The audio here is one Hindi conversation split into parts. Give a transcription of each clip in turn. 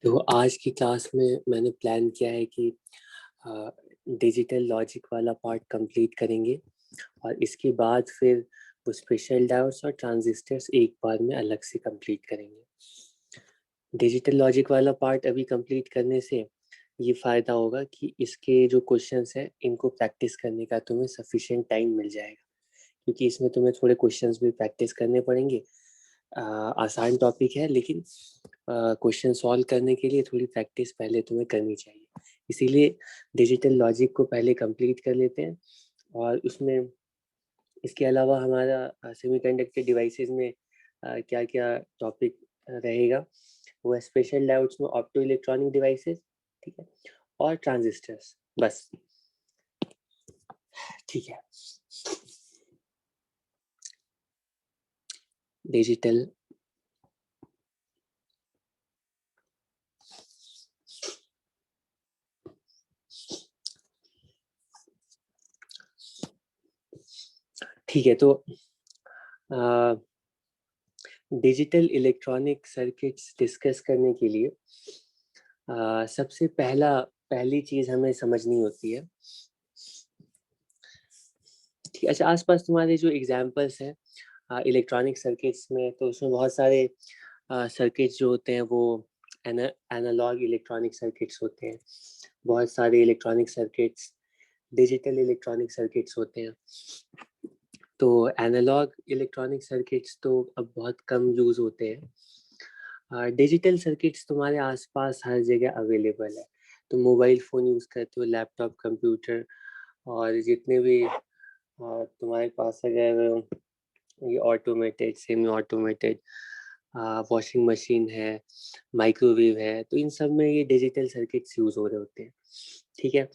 तो आज की क्लास में मैंने प्लान किया है कि डिजिटल लॉजिक वाला पार्ट कंप्लीट करेंगे और इसके बाद फिर वो स्पेशल डायोड्स और ट्रांजिस्टर्स एक बार में अलग से कंप्लीट करेंगे। डिजिटल लॉजिक वाला पार्ट अभी कंप्लीट करने से ये फ़ायदा होगा कि इसके जो क्वेश्चंस हैं इनको प्रैक्टिस करने का तुम्हें सफिशिएंट टाइम मिल जाएगा, क्योंकि इसमें तुम्हें थोड़े क्वेश्चंस भी प्रैक्टिस करने पड़ेंगे। आसान टॉपिक है लेकिन क्वेश्चन सॉल्व करने के लिए थोड़ी प्रैक्टिस पहले तुम्हें करनी चाहिए। इसीलिए डिजिटल लॉजिक को पहले कंप्लीट कर लेते हैं और उसमें इसके अलावा हमारा सेमीकंडक्टर डिवाइसेस में क्या क्या टॉपिक रहेगा, वो स्पेशल डायोड्स में ऑप्टो इलेक्ट्रॉनिक डिवाइसेस, ठीक है, और ट्रांजिस्टर्स, बस। ठीक है, डिजिटल ठीक है। तो डिजिटल इलेक्ट्रॉनिक सर्किट्स डिस्कस करने के लिए सबसे पहली चीज हमें समझनी होती है। ठीक, अच्छा, आसपास तुम्हारे जो एग्जांपल्स हैं इलेक्ट्रॉनिक सर्किट्स में, तो उसमें बहुत सारे सर्किट्स जो होते हैं वो एनालॉग इलेक्ट्रॉनिक सर्किट्स होते हैं। बहुत सारे electronic circuits digital electronic circuits होते हैं। तो एनालॉग इलेक्ट्रॉनिक सर्किट्स तो अब बहुत कम यूज होते हैं। डिजिटल सर्किट्स तुम्हारे आसपास हर जगह अवेलेबल है। तुम मोबाइल फ़ोन यूज़ करते हो, लैपटॉप, कंप्यूटर, और जितने भी तुम्हारे पास अगर ये automated, semi automated washing machine है, माइक्रोवेव है, तो इन सब में ये डिजिटल सर्किट्स यूज़ हो रहे होते हैं। ठीक है,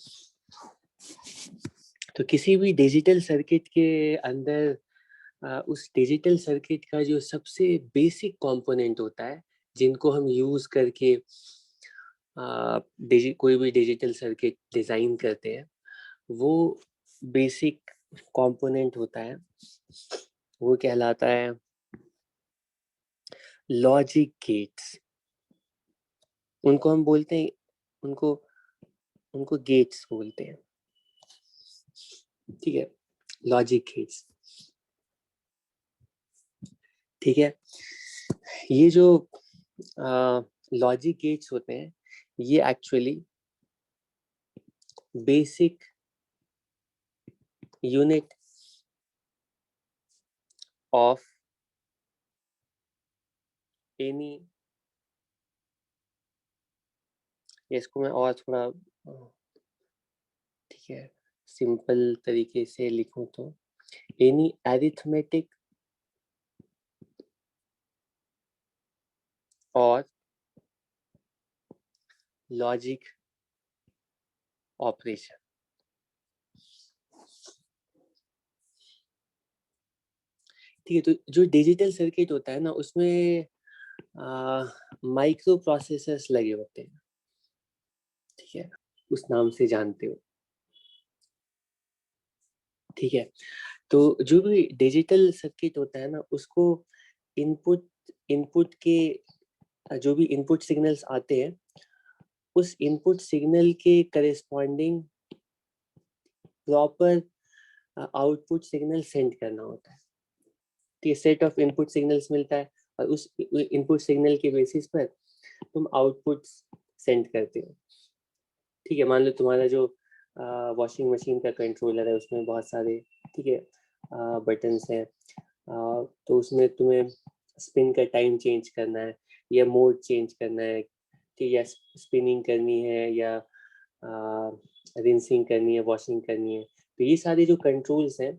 तो किसी भी डिजिटल सर्किट के अंदर उस डिजिटल सर्किट का जो सबसे बेसिक कंपोनेंट होता है, जिनको हम यूज करके कोई भी डिजिटल सर्किट डिजाइन करते हैं, वो बेसिक कंपोनेंट होता है, वो कहलाता है लॉजिक गेट्स। उनको हम बोलते हैं, उनको उनको गेट्स बोलते हैं। ठीक है, लॉजिक गेट्स। ठीक है, ये जो लॉजिक गेट्स होते हैं, ये actually basic unit of any, इसको मैं और थोड़ा ठीक है सिंपल तरीके से लिखूं तो एनी अरिथमेटिक और लॉजिक ऑपरेशन। ठीक है, तो जो डिजिटल सर्किट होता है ना, उसमें माइक्रो प्रोसेसर्स लगे होते हैं। ठीक है, उस नाम से जानते हो। ठीक है, तो जो भी डिजिटल सर्किट होता है ना, उसको इनपुट इनपुट के जो भी इनपुट सिग्नल्स आते हैं, उस इनपुट सिग्नल के corresponding proper output signal send करना होता है। तो ये सेट ऑफ इनपुट सिग्नल्स मिलता है और उस इनपुट सिग्नल के बेसिस पर तुम आउटपुट सेंड करते हो। ठीक है, मान लो तुम्हारा जो वॉशिंग मशीन का कंट्रोलर है, उसमें बहुत सारे, ठीक है, बटन्स हैं, तो उसमें तुम्हें स्पिन का टाइम चेंज करना है या मोड चेंज करना है, ठीक, या स्पिनिंग करनी है या रिंसिंग करनी है, वॉशिंग करनी है। तो ये सारे जो कंट्रोल्स हैं,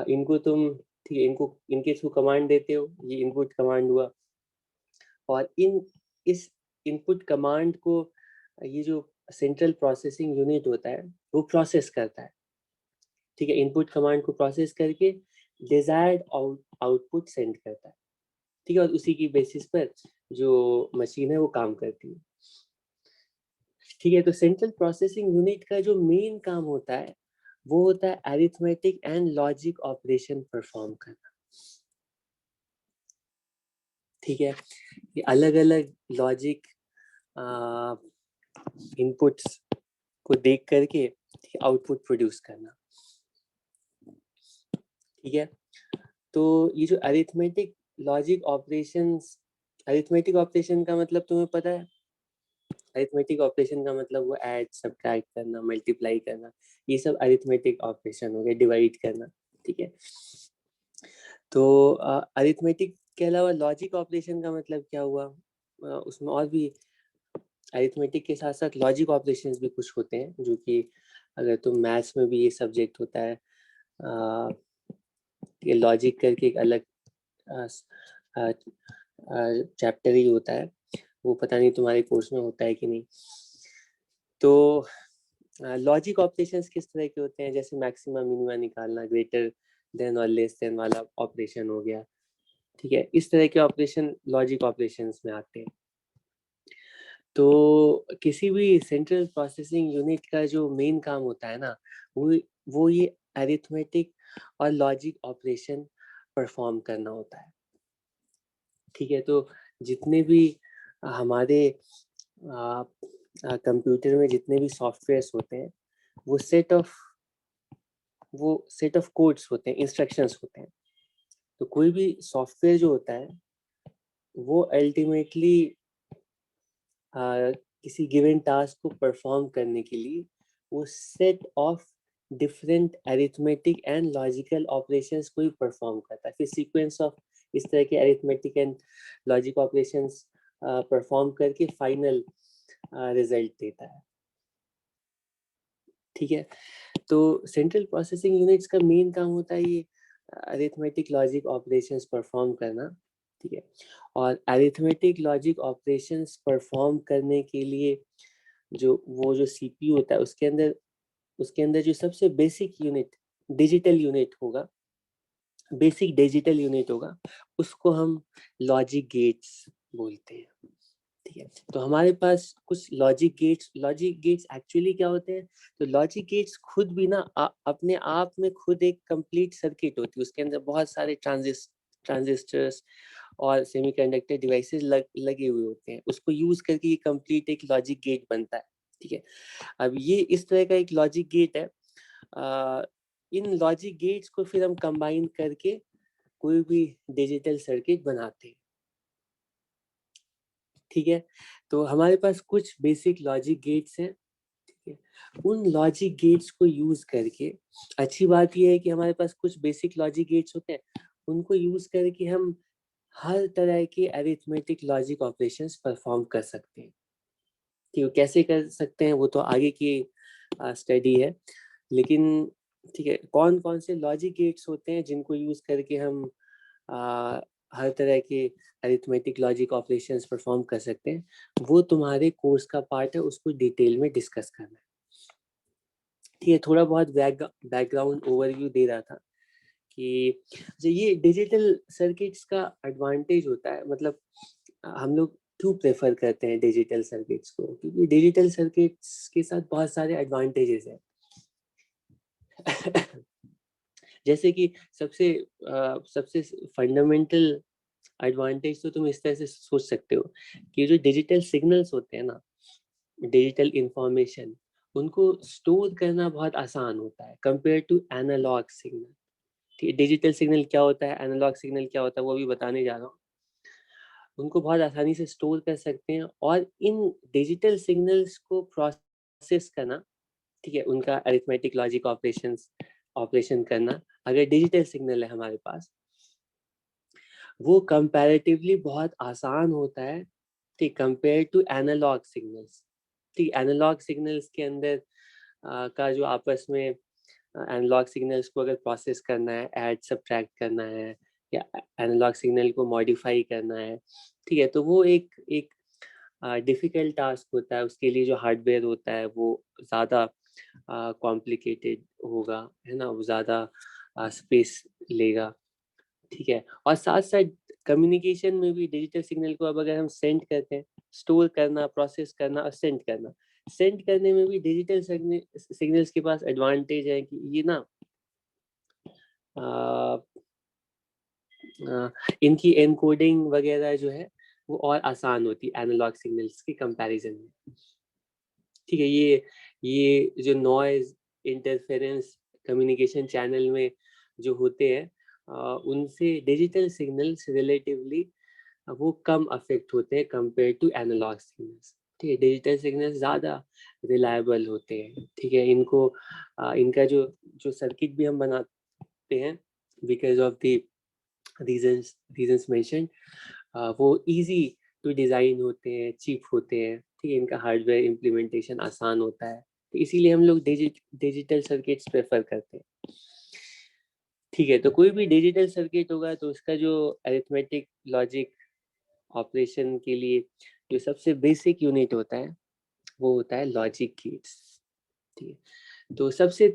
इनको तुम, ठीक है, इनको इनके थ्रू कमांड देते हो। ये इनपुट कमांड हुआ, और इस इनपुट कमांड को ये जो सेंट्रल प्रोसेसिंग यूनिट होता है वो प्रोसेस करता है। ठीक है, इनपुट कमांड को प्रोसेस करके डिजायर्ड आउटपुट सेंड करता है। ठीक है, और उसी की बेसिस पर जो मशीन है वो काम करती है। ठीक है, तो सेंट्रल प्रोसेसिंग यूनिट का जो मेन काम होता है वो होता है arithmetic and logic operation perform करना। ठीक है, ये अलग अलग लॉजिक इनपुट्स को देख करके आउटपुट प्रोड्यूस करना। ठीक है, तो ये जो arithmetic logic operations, arithmetic operation का मतलब तुम्हें पता है? अरिथमेटिक ऑपरेशन का मतलब वो ऐड, सब्ट्रैक्ट करना, मल्टीप्लाई करना, ये सब अरिथमेटिक ऑपरेशन हो गए, डिवाइड करना। ठीक है, तो अरिथमेटिक के अलावा लॉजिक ऑपरेशन का मतलब क्या हुआ? उसमें और भी अरिथमेटिक के साथ साथ लॉजिक ऑपरेशंस भी कुछ होते हैं, जो कि अगर तुम मैथ्स में भी ये सब्जेक्ट होता है, ये लॉजिक करके एक अलग चैप्टर ही होता है, वो पता नहीं तुम्हारे कोर्स में होता है कि नहीं। तो लॉजिक ऑपरेशंस किस तरह के होते हैं? जैसे मैक्सिमा मिनिमा निकालना, ग्रेटर देन और लेस देन वाला ऑपरेशन हो गया। ठीक है, इस तरह के ऑपरेशन लॉजिक ऑपरेशंस में आते हैं। तो किसी भी सेंट्रल प्रोसेसिंग यूनिट का जो मेन काम होता है ना, वो ये अरिथमेटिक और लॉजिक ऑपरेशन परफॉर्म करना होता है। ठीक है, तो जितने भी हमारे कंप्यूटर में जितने भी सॉफ्टवेयर्स होते हैं, वो सेट ऑफ कोड्स होते हैं, इंस्ट्रक्शंस होते हैं। तो कोई भी सॉफ्टवेयर जो होता है वो अल्टीमेटली किसी गिवन टास्क को परफॉर्म करने के लिए वो set of different arithmetic and logical operations को ही परफॉर्म करता है। फिर सीक्वेंस ऑफ इस तरह के arithmetic and logic operations perform करके फाइनल रिजल्ट देता है। ठीक है, तो सेंट्रल प्रोसेसिंग यूनिट्स का मेन काम होता है ये अरिथमेटिक लॉजिक ऑपरेशंस परफॉर्म करना। ठीक है, और अरिथमेटिक लॉजिक ऑपरेशंस परफॉर्म करने के लिए जो सीपीयू होता है, उसके अंदर जो सबसे बेसिक यूनिट डिजिटल यूनिट होगा, बेसिक डिजिटल यूनिट होगा, उसको हम लॉजिक गेट्स बोलते हैं। ठीक है, तो हमारे पास कुछ लॉजिक गेट्स एक्चुअली क्या होते हैं? तो लॉजिक गेट्स खुद भी ना अपने आप में खुद एक कंप्लीट सर्किट होती है। उसके अंदर बहुत सारे ट्रांजिस्टर्स और सेमीकंडक्टर डिवाइसेस लगे हुए होते हैं। उसको यूज करके ये कंप्लीट एक लॉजिक गेट बनता है। ठीक है, अब ये इस तरह का एक लॉजिक गेट है। इन लॉजिक गेट्स को फिर हम कंबाइन करके कोई भी डिजिटल सर्किट बनाते हैं। ठीक है, तो हमारे पास कुछ बेसिक लॉजिक गेट्स हैं। ठीक है, उन लॉजिक गेट्स को यूज करके, अच्छी बात यह है कि हमारे पास कुछ बेसिक लॉजिक गेट्स होते हैं, उनको यूज करके हम हर तरह के अरिथमेटिक लॉजिक ऑपरेशंस परफॉर्म कर सकते हैं। ठीक है, कैसे कर सकते हैं वो तो आगे की स्टडी है, लेकिन ठीक है, कौन कौन से लॉजिक गेट्स होते हैं जिनको यूज करके हम हर तरह के अरिथमेटिक लॉजिक ऑपरेशंस परफॉर्म कर सकते हैं, वो तुम्हारे कोर्स का पार्ट है, उसको डिटेल में डिस्कस करना है। ठीक है, थोड़ा बहुत बैकग्राउंड ओवरव्यू दे रहा था कि जो ये डिजिटल सर्किट्स का एडवांटेज होता है, मतलब हम लोग क्यों प्रेफर करते हैं डिजिटल सर्किट्स को? क्योंकि डिजिटल सर्किट्स के साथ बहुत सारे एडवांटेजेस हैं। जैसे कि सबसे फंडामेंटल एडवांटेज तो तुम इस तरह से सोच सकते हो कि जो डिजिटल सिग्नल्स होते हैं ना, डिजिटल इंफॉर्मेशन, उनको स्टोर करना बहुत आसान होता है कंपेयर टू एनालॉग सिग्नल। ठीक है, डिजिटल सिग्नल क्या होता है, एनालॉग सिग्नल क्या होता है, वो भी बताने जा रहा हूँ। उनको बहुत आसानी से स्टोर कर सकते हैं, और इन डिजिटल सिग्नल्स को प्रोसेस करना, ठीक है, उनका अरिथमेटिक लॉजिक ऑपरेशन करना, अगर डिजिटल सिग्नल है हमारे पास, वो कंपैरेटिवली बहुत आसान होता है, ठीक, कंपेयर टू एनालॉग सिग्नल्स। ठीक, एनालॉग सिग्नल्स के अंदर का जो आपस में एनालॉग सिग्नल्स को अगर प्रोसेस करना है, ऐड सब्ट्रैक्ट करना है, या एनालॉग सिग्नल को मॉडिफाई करना है, ठीक है, तो वो एक एक डिफिकल्ट टास्क होता है। उसके लिए जो हार्डवेयर होता है वो ज़्यादा कॉम्प्लिकेटेड होगा, है ना, वो ज़्यादा स्पेस लेगा। ठीक है, और साथ साथ कम्युनिकेशन में भी डिजिटल सिग्नल को अब अगर हम सेंड करते हैं, स्टोर करना, प्रोसेस करना और सेंड करने में भी डिजिटल सिग्नल्स के पास एडवांटेज है कि ये ना इनकी एनकोडिंग वगैरह जो है वो और आसान होती है एनालॉग सिग्नल्स के कंपैरिजन में। ठीक है, ये जो नॉइज इंटरफेरेंस कम्युनिकेशन चैनल में जो होते हैं उनसे डिजिटल सिग्नल्स रिलेटिवली वो कम अफेक्ट होते हैं कंपेयर टू एनालॉग सिग्नल्स। ठीक है, डिजिटल सिग्नल्स ज़्यादा रिलायबल होते हैं। ठीक है, इनको इनका जो जो सर्किट भी हम बनाते हैं because of the reasons mention, वो इजी टू डिज़ाइन होते हैं, चीप होते हैं। ठीक है, इनका हार्डवेयर इम्प्लीमेंटेशन आसान होता है, तो इसीलिए हम लोग डिजिटल सर्किट्स प्रेफर करते हैं। ठीक है, तो कोई भी डिजिटल सर्किट होगा तो उसका जो अरिथमेटिक लॉजिक ऑपरेशन के लिए जो सबसे बेसिक यूनिट होता है वो होता है लॉजिक गेट्स। ठीक है, तो सबसे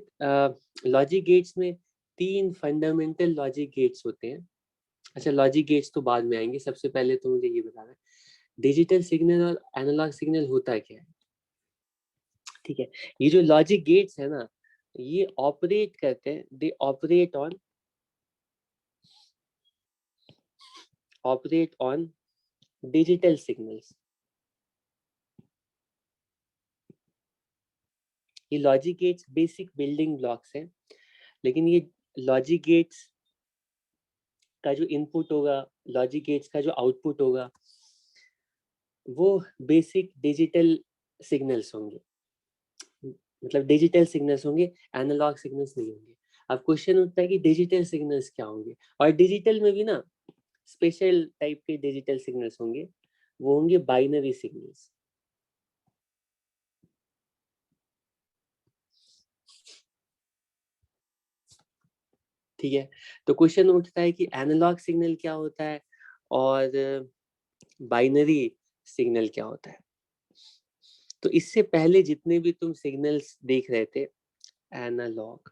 लॉजिक गेट्स में 3 फंडामेंटल लॉजिक गेट्स होते हैं। अच्छा, लॉजिक गेट्स तो बाद में आएंगे, सबसे पहले तो मुझे ये बताना है डिजिटल सिग्नल और एनालॉग सिग्नल होता क्या है। ठीक है, ये जो लॉजिक गेट्स है ना, ये ऑपरेट करते हैं, they operate on digital signals. ये logic gates basic building blocks हैं, लेकिन ये लॉजिक गेट्स का जो इनपुट होगा, लॉजिक गेट्स का जो आउटपुट होगा, वो बेसिक डिजिटल सिग्नल्स होंगे। मतलब डिजिटल सिग्नल्स होंगे, एनालॉग सिग्नल्स नहीं होंगे। अब क्वेश्चन उठता है कि डिजिटल सिग्नल्स क्या होंगे, और डिजिटल में भी ना स्पेशल टाइप के डिजिटल सिग्नल्स होंगे, वो होंगे बाइनरी सिग्नल्स। ठीक है, तो क्वेश्चन उठता है कि एनालॉग सिग्नल क्या होता है और बाइनरी सिग्नल क्या होता है। तो इससे पहले जितने भी तुम सिग्नल्स देख रहे थे एनालॉग,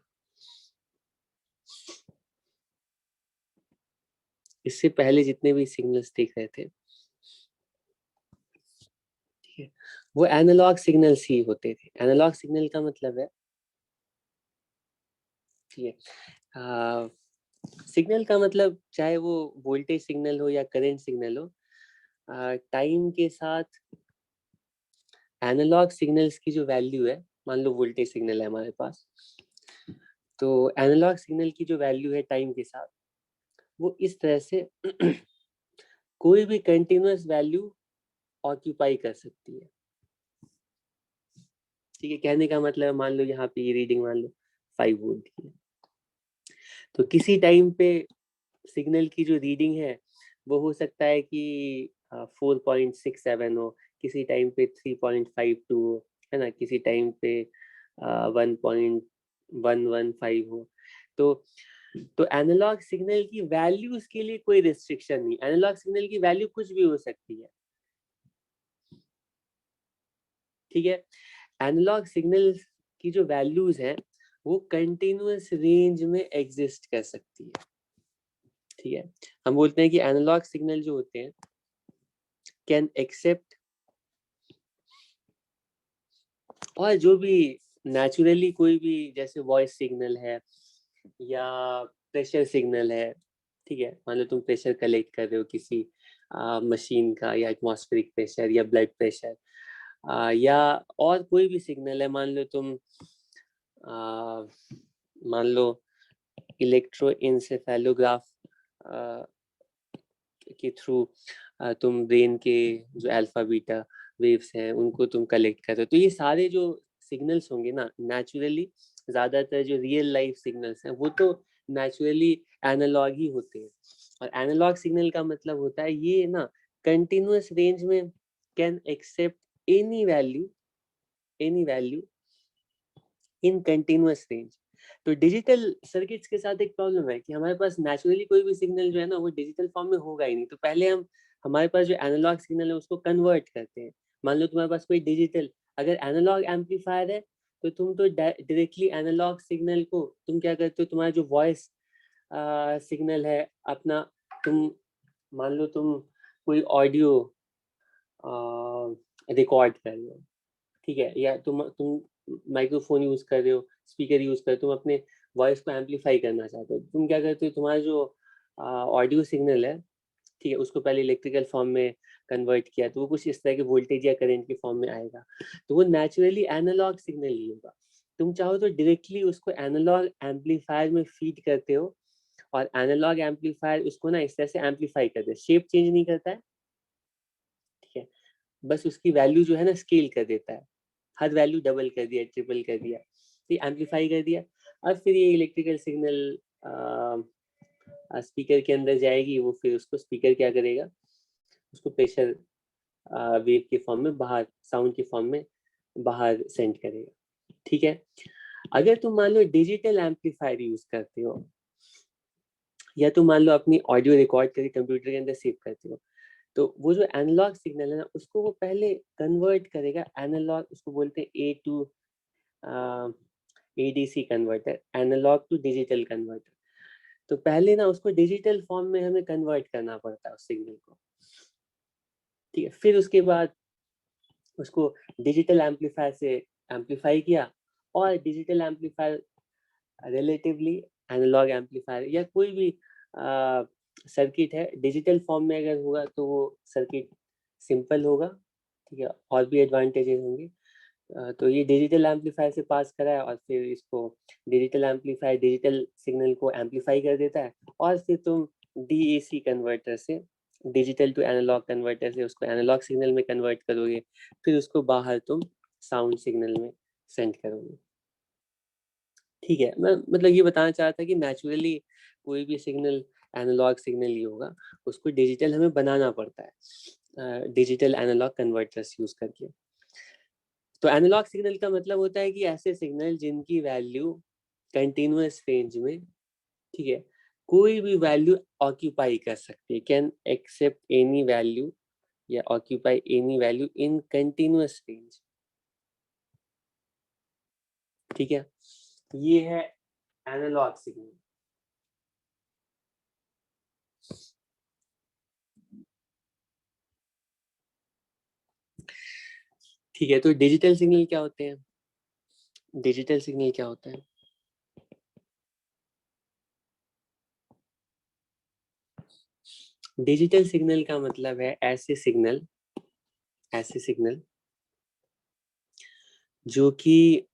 इससे पहले जितने भी सिग्नल्स देख रहे थे, ठीक है, वो एनालॉग सिग्नल्स ही होते थे। एनालॉग सिग्नल का मतलब है, ठीक है, सिग्नल का मतलब चाहे वो वोल्टेज सिग्नल हो या करंट सिग्नल हो, टाइम के साथ एनालॉग सिग्नल्स की जो वैल्यू है, मान लो वोल्टेज सिग्नल है हमारे पास, तो एनालॉग सिग्नल की जो वैल्यू है टाइम के साथ, वो इस तरह से कोई भी कंटिन्यूअस वैल्यू ऑक्यूपाई कर सकती है। ठीक है, कहने का मतलब मान लो यहाँ पे ये रीडिंग मान लो 5 वोल्ट की है, तो किसी टाइम पे सिग्नल की जो रीडिंग है वो हो सकता है कि 4.67 हो, किसी टाइम पे 3.52 हो, है ना, किसी टाइम पे 1.115 हो। तो तो एनालॉग सिग्नल की वैल्यूज के लिए कोई रिस्ट्रिक्शन नहीं, एनालॉग सिग्नल की वैल्यू कुछ भी हो सकती है। ठीक है, एनालॉग सिग्नल की जो वैल्यूज हैं वो कंटिन्यूअस रेंज में एग्जिस्ट कर सकती है। ठीक है, हम बोलते हैं कि एनालॉग सिग्नल जो होते हैं कैन एक्सेप्ट, और जो भी नेचुरली कोई भी जैसे वॉइस सिग्नल है या प्रेशर सिग्नल है। ठीक है, मान लो तुम प्रेशर कलेक्ट कर रहे हो किसी मशीन का, या एटमॉस्फेरिक प्रेशर या ब्लड प्रेशर, या और कोई भी सिग्नल है, मान लो तुम मान लो इलेक्ट्रोइंसेफेलोग्राफ के थ्रू तुम ब्रेन के जो अल्फा बीटा वेव्स हैं उनको तुम कलेक्ट कर रहे हो, तो ये सारे जो सिग्नल्स होंगे ना नेचुरली, ज्यादातर जो रियल लाइफ सिग्नल्स हैं वो तो नेचुरली एनालॉग ही होते हैं। और एनालॉग सिग्नल का मतलब होता है ये ना कंटिन्यूअस रेंज में can accept any value, any value in continuous range. तो डिजिटल सर्किट्स के साथ एक प्रॉब्लम है कि हमारे पास नेचुरली कोई भी सिग्नल जो है ना वो डिजिटल फॉर्म में होगा ही नहीं, तो पहले हम हमारे पास जो एनालॉग सिग्नल है उसको कन्वर्ट करते हैं। मान लो तुम्हारे पास कोई डिजिटल अगर एनालॉग एम्पलीफायर है, तो तुम तो डायरेक्टली एनालॉग सिग्नल को तुम क्या करते हो, तुम्हारा जो वॉइस सिग्नल है अपना, तुम मान लो तुम कोई ऑडियो रिकॉर्ड कर रहे हो, ठीक है, या तुम माइक्रोफोन यूज कर रहे हो, स्पीकर यूज कर रहे हो, तुम अपने वॉइस को एम्पलीफाई करना चाहते हो, तुम क्या करते हो, तुम्हारा जो ऑडियो सिग्नल है ठीक है, उसको पहले इलेक्ट्रिकल फॉर्म में कन्वर्ट किया तो वो कुछ इस तरह के वोल्टेज या करंट के फॉर्म में आएगा, तो वो नेचुरली एनालॉग सिग्नल ही होगा। तुम चाहो तो डायरेक्टली उसको एनालॉग एम्पलीफायर में फीड करते हो, और एनालॉग एम्पलीफायर उसको ना इस तरह से एम्पलीफाई कर दे, शेप चेंज नहीं करता है, ठीक है, बस उसकी वैल्यू जो है ना स्केल कर देता है, हर वैल्यू डबल कर दिया, ट्रिपल कर दिया, तो एम्पलीफाई कर दिया। अब फिर ये इलेक्ट्रिकल सिग्नल स्पीकर के अंदर जाएगी, वो फिर उसको स्पीकर क्या करेगा, उसको प्रेशर वेव के फॉर्म में बाहर, साउंड के फॉर्म में बाहर सेंड करेगा। ठीक है, अगर तुम मान लो डिजिटल एम्पलीफायर यूज करते हो, या तुम मान लो अपनी ऑडियो रिकॉर्ड करके कंप्यूटर के अंदर सेव करते हो, तो वो जो एनालॉग सिग्नल है ना, उसको वो पहले कन्वर्ट करेगा एनालॉग, उसको बोलते हैं A to ADC converter, analog to digital converter. तो पहले ना उसको डिजिटल फॉर्म में हमें कन्वर्ट करना पड़ता है उस सिग्नल को, ठीक है, फिर उसके बाद उसको डिजिटल एम्पलीफायर से एम्पलीफाई किया, और digital amplifier relatively analog amplifier या कोई भी सर्किट है, डिजिटल फॉर्म में अगर होगा तो वो सर्किट सिंपल होगा, ठीक है, और भी एडवांटेजेस होंगे। तो ये डिजिटल एम्पलीफायर से पास करा है, और फिर इसको डिजिटल एम्पलीफायर डिजिटल सिग्नल को एम्पलीफाई कर देता है, और फिर तुम डीएसी कन्वर्टर से, डिजिटल टू एनालॉग कन्वर्टर से उसको एनालॉग सिग्नल में कन्वर्ट करोगे, फिर उसको बाहर तुम साउंड सिग्नल में सेंड करोगे। ठीक है, मैं मतलब ये बताना चाह रहा था कि नेचुरली कोई भी सिग्नल एनालॉग सिग्नल ही होगा, उसको डिजिटल हमें बनाना पड़ता है डिजिटल एनालॉग कन्वर्टर्स यूज करके। तो एनालॉग सिग्नल का मतलब होता है कि ऐसे सिग्नल जिनकी वैल्यू कंटिन्यूअस रेंज में, ठीक है, कोई भी वैल्यू ऑक्यूपाई कर सकती है, कैन एक्सेप्ट एनी वैल्यू या occupy any value in continuous range. ठीक है, ये है एनालॉग सिग्नल। ठीक है, तो डिजिटल सिग्नल क्या होते हैं, डिजिटल सिग्नल क्या होता है? डिजिटल सिग्नल का मतलब है ऐसे सिग्नल जो कि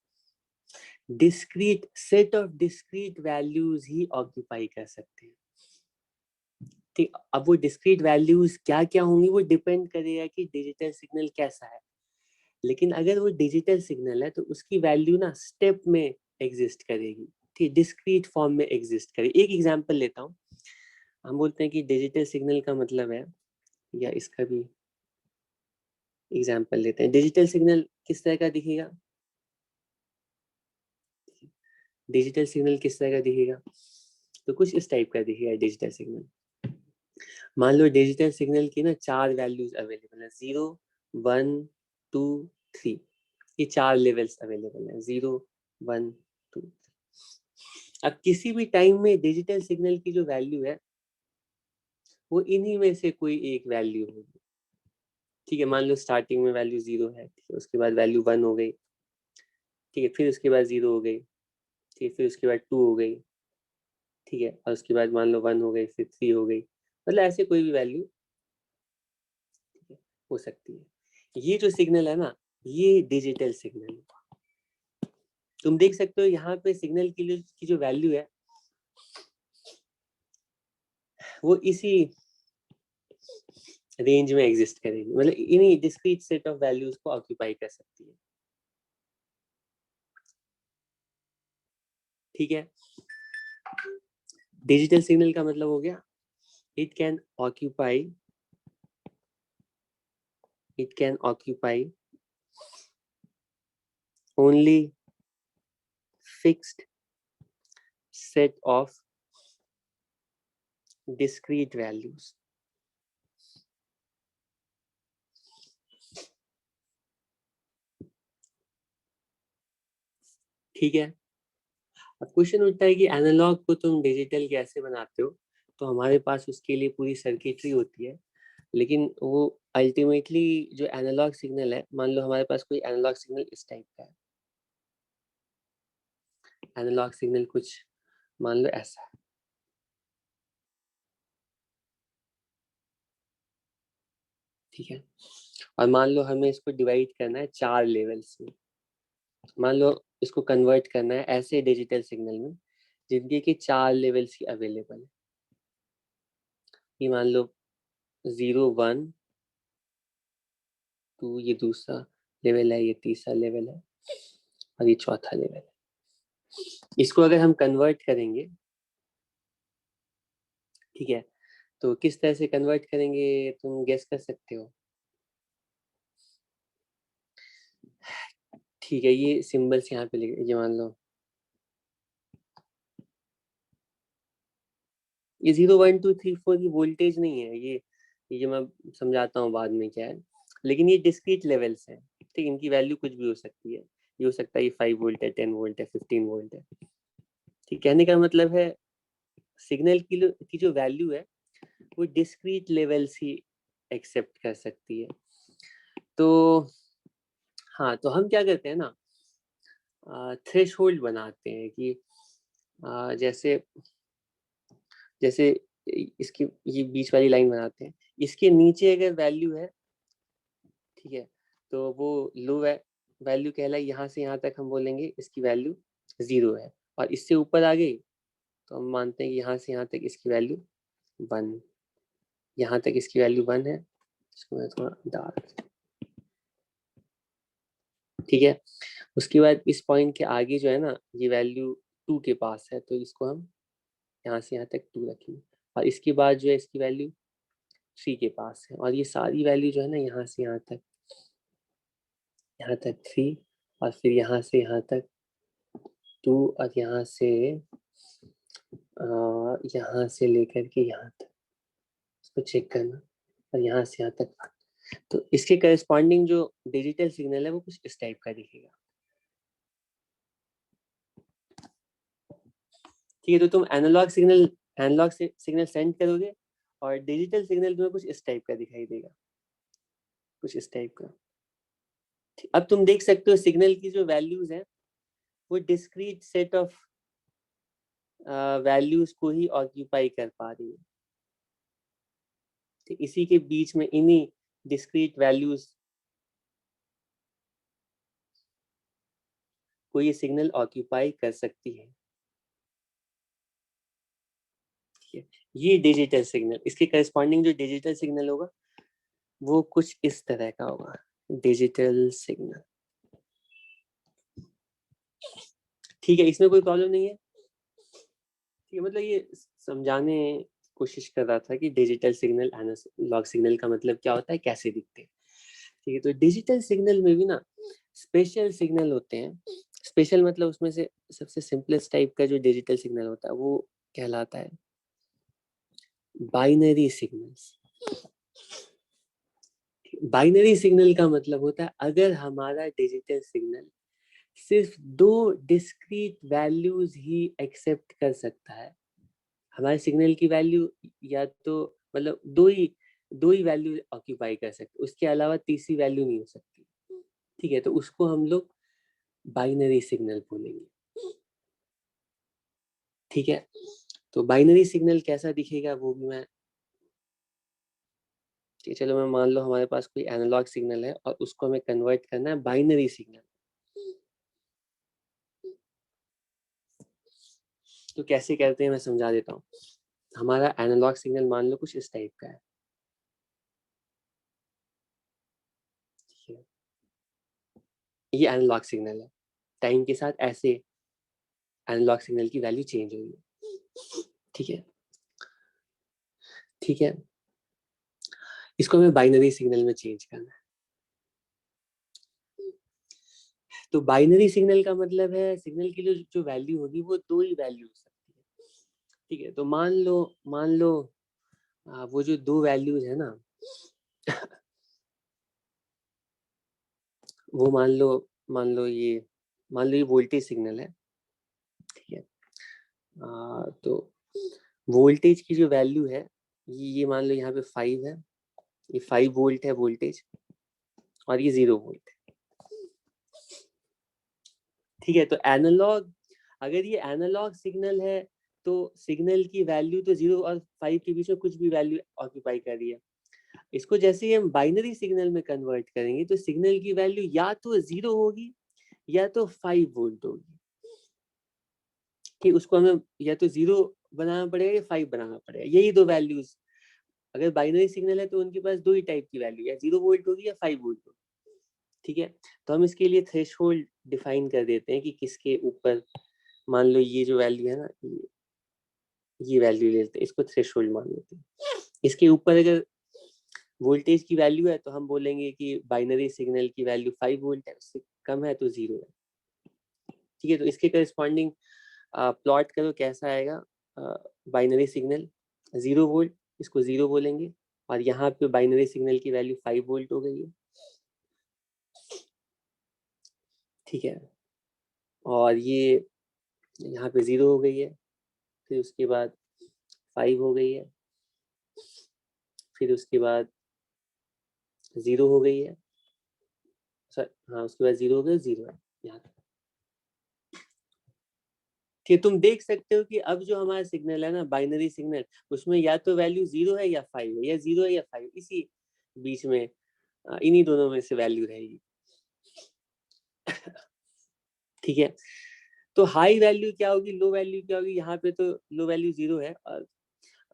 discrete set of discrete values he occupy कर सकते हैं। ठीक, अब वो डिस्क्रीट वैल्यूज क्या क्या होंगी वो डिपेंड करेगा कि डिजिटल सिग्नल कैसा है, लेकिन अगर वो डिजिटल सिग्नल है तो उसकी वैल्यू ना स्टेप में एग्जिस्ट करेगी, ठीक, डिस्क्रीट फॉर्म में एग्जिस्ट करेगी। एक एग्जांपल लेता हूँ, हम बोलते हैं कि डिजिटल सिग्नल का मतलब है, या इसका भी एग्जांपल लेते हैं, डिजिटल सिग्नल किस तरह का दिखेगा, डिजिटल सिग्नल किस तरह का दिखेगा, तो कुछ इस टाइप का दिखेगा डिजिटल सिग्नल। मान लो डिजिटल सिग्नल की ना 4 वैल्यूज अवेलेबल है, 0 1 2 3, ये 4 लेवल्स अवेलेबल है, 0 1 2 3। अब किसी भी टाइम में डिजिटल सिग्नल की जो वैल्यू है वो इन्हीं में से कोई एक वैल्यू होगी। ठीक है, मान लो स्टार्टिंग में वैल्यू 0 है, ठीक है, उसके बाद वैल्यू 1 हो गई, ठीक है, फिर उसके बाद 0 हो गई, ठीक है, फिर उसके बाद 2 हो गई, ठीक है, और उसके बाद मान लो 1 हो गई, फिर 3 हो गई, मतलब ऐसे कोई भी वैल्यू हो सकती है। ये जो सिग्नल है ना, ये डिजिटल सिग्नल है। तुम देख सकते हो यहाँ पे सिग्नल की जो वैल्यू है वो इसी रेंज में एग्जिस्ट करेगी, मतलब इन्हीं डिस्क्रीट सेट ऑफ वैल्यूज को ऑक्यूपाई कर सकती है। ठीक है, डिजिटल सिग्नल का मतलब हो गया it can occupy only fixed set of discrete values. ठीक है, अब क्वेश्चन उठता है कि एनालॉग को तुम डिजिटल कैसे बनाते हो, तो हमारे पास उसके लिए पूरी सर्किटरी होती है, लेकिन वो अल्टीमेटली जो एनालॉग सिग्नल है, मान लो हमारे पास कोई एनालॉग सिग्नल इस टाइप का है, एनालॉग सिग्नल कुछ मान लो ऐसा है, ठीक है। और मान लो हमें इसको डिवाइड करना है 4 लेवल्स में। मान लो इसको कन्वर्ट करना है ऐसे डिजिटल सिग्नल में जिनके कि 4 लेवल्स ही अवेलेबल है। ये मान लो 0 1 2, ये दूसरा लेवल है, ये तीसरा लेवल है और ये चौथा लेवल है। इसको अगर हम कन्वर्ट करेंगे, ठीक है, तो किस तरह से कन्वर्ट करेंगे तुम गेस कर सकते हो? ठीक है, ये सिंबल्स यहाँ पे लिखे, ये मान लो ये 0 1 2 3 4 ये वोल्टेज नहीं है, ये मैं समझाता हूँ बाद में क्या है, लेकिन ये डिस्क्रीट लेवल्स हैं। ठीक, इनकी वैल्यू कुछ भी हो सकती है, ये हो सकता है ये 5 वोल्ट है, 10 वोल्ट है, 15 वोल्ट है। ठीक, कहने का मतलब है सिग्नल की जो वैल्यू है वो डिस्क्रीट लेवल्स ही एक्सेप्ट कर सकती है। तो हाँ, तो हम क्या करते हैं ना, थ्रेशोल्ड बनाते हैं कि जैसे जैसे इसकी ये बीच वाली लाइन बनाते हैं, इसके नीचे अगर वैल्यू है, ठीक है, तो वो लो वैल्यू कहलाई, यहाँ से यहाँ तक हम बोलेंगे इसकी वैल्यू 0 है, और इससे ऊपर आ गई तो हम मानते हैं कि यहाँ से यहाँ तक इसकी वैल्यू 1, यहाँ तक इसकी वैल्यू 1 है। इसको मैं थोड़ा डार्क, ठीक है। उसके बाद इस पॉइंट के आगे जो है ना, ये वैल्यू 2 के पास है, तो इसको हम यहाँ से यहाँ तक 2 रखेंगे, और इसके बाद जो है इसकी वैल्यू 3 के पास है, और ये सारी वैल्यू जो है ना यहाँ से यहाँ तक 3, और फिर यहाँ से यहाँ तक 2, और यहाँ से लेकर के यहाँ तक इसको चेक करना, और यहाँ से यहाँ तक 1। तो इसके करस्पॉन्डिंग जो डिजिटल सिग्नल है वो कुछ इस टाइप का दिखेगा। ठीक है, तो तुम एनालॉग सिग्नल सेंड करोगे और डिजिटल सिग्नल तुम्हें कुछ इस टाइप का दिखाई देगा, कुछ इस टाइप का। अब तुम देख सकते हो सिग्नल की जो वैल्यूज हैं वो डिस्क्रीट सेट ऑफ वैल्यूज को ही ऑक्यूपाई कर पा रही है। तो इसी के बीच में इन्हीं डिस्क्रीट वैल्यूज को ये सिग्नल ऑक्यूपाई कर सकती है। ये डिजिटल सिग्नल, इसके करस्पॉन्डिंग जो डिजिटल सिग्नल होगा वो कुछ इस तरह का होगा, डिजिटल सिग्नल। ठीक है, इसमें कोई प्रॉब्लम नहीं है। ठीक है, मतलब ये समझाने कोशिश कर रहा था कि डिजिटल सिग्नल एनालॉग सिग्नल का मतलब क्या होता है, कैसे दिखते हैं। ठीक है, तो डिजिटल सिग्नल में भी ना स्पेशल सिग्नल होते हैं। स्पेशल मतलब उसमें से सबसे सिंपलेस्ट टाइप का जो डिजिटल सिग्नल होता है वो कहलाता है बाइनरी सिग्नल्स। बाइनरी सिग्नल का मतलब होता है अगर हमारा डिजिटल सिग्नल सिर्फ 2 डिस्क्रीट वैल्यूज ही एक्सेप्ट कर सकता है, हमारे सिग्नल की वैल्यू या तो मतलब दो ही वैल्यू ऑक्यूपाई कर सकते, उसके अलावा तीसरी वैल्यू नहीं हो सकती। ठीक है, तो उसको हम लोग बाइनरी सिग्नल बोलेंगे। ठीक है, तो बाइनरी सिग्नल कैसा दिखेगा वो भी मैं, चलो मैं मान लो हमारे पास कोई एनालॉग सिग्नल है और उसको हमें कन्वर्ट करना है बाइनरी सिग्नल, तो कैसे करते हैं मैं समझा देता हूँ। हमारा एनालॉग सिग्नल मान लो कुछ इस टाइप का है, ठीक है, ये एनालॉग सिग्नल है, टाइम के साथ ऐसे एनालॉग सिग्नल की वैल्यू चेंज होगी। ठीक है, ठीक है, इसको हमें बाइनरी सिग्नल में चेंज करना है। तो बाइनरी सिग्नल का मतलब है सिग्नल की जो वैल्यू होगी वो 2 ही वैल्यू हो सकती है। ठीक है, तो मान लो वो जो 2 वैल्यूज है ना वो मान लो ये वोल्टेज सिग्नल है। ठीक है, तो वोल्टेज की जो वैल्यू है ये मान लो यहाँ पे 5 है, ये 5 वोल्ट है वोल्टेज, और ये 0 वोल्ट है। ठीक है, तो अगर ये एनालॉग सिग्नल है तो सिग्नल की वैल्यू तो 0 और 5 के बीच में कुछ भी वैल्यू ऑक्यूपाई कर रही है। इसको जैसे ही हम बाइनरी सिग्नल में कन्वर्ट करेंगे तो सिग्नल की वैल्यू या तो 0 होगी या तो 5 वोल्ट होगी, कि उसको हमें या तो 0 बनाना पड़ेगा या 5 बनाना पड़ेगा, यही दो वैल्यूज। अगर बाइनरी सिग्नल है तो उनके पास दो ही टाइप की वैल्यू, या 0 वोल्ट होगी या 5 वोल्ट होगी। ठीक है, तो हम इसके लिए थ्रेशोल्ड डिफाइन कर देते हैं कि किसके ऊपर, मान लो ये जो वैल्यू है ना, ये वैल्यू ले लेते हैं, इसको थ्रेशोल्ड मान लेते हैं। इसके ऊपर अगर वोल्टेज की वैल्यू है तो हम बोलेंगे कि बाइनरी सिग्नल की वैल्यू 5 वोल्ट है, उससे कम है तो 0 है। ठीक है, तो इसके करस्पॉन्डिंग प्लॉट करो कैसा आएगा। बाइनरी सिग्नल 0 वोल्ट, इसको 0 बोलेंगे, और यहाँ पे बाइनरी सिग्नल की वैल्यू 5 वोल्ट हो गई है। ठीक है, और ये यहाँ पे 0 हो गई है, फिर उसके बाद 5 हो गई है, फिर उसके बाद 0 हो गई है, सर हाँ उसके बाद 0 हो गया, 0 है यहाँ। कि तुम देख सकते हो कि अब जो हमारा सिग्नल है ना, बाइनरी सिग्नल, उसमें या तो वैल्यू 0 है या 5 है, या 0 है या 5, इसी बीच में, इन्हीं दोनों में से वैल्यू रहेगी। ठीक है, तो हाई वैल्यू क्या होगी, लो वैल्यू क्या होगी। यहाँ पे तो लो वैल्यू 0 है,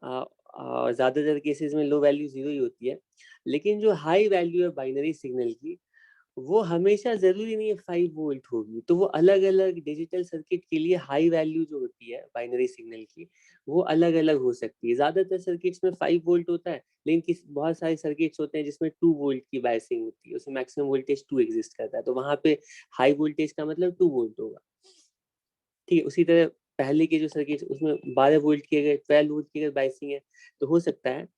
और ज्यादातर केसेस में लो वैल्यू 0 ही होती है। लेकिन जो हाई वैल्यू है बाइनरी सिग्नल की, वो हमेशा जरूरी नहीं है 5 वोल्ट होगी। तो वो अलग अलग डिजिटल सर्किट के लिए हाई वैल्यू जो होती है बाइनरी सिग्नल की, वो अलग अलग हो सकती है। ज्यादातर सर्किट्स में 5 वोल्ट होता है, लेकिन बहुत सारे सर्किट्स होते हैं जिसमें 2 वोल्ट की बायसिंग होती है, उसमें मैक्सिमम वोल्टेज 2 एग्जिस्ट करता है, तो वहां पे हाई वोल्टेज का मतलब 2 वोल्ट होगा। ठीक है, उसी तरह पहले के जो सर्किट उसमें 12 वोल्ट की अगर 12 वोल्ट की अगर बायसिंग है, तो हो सकता है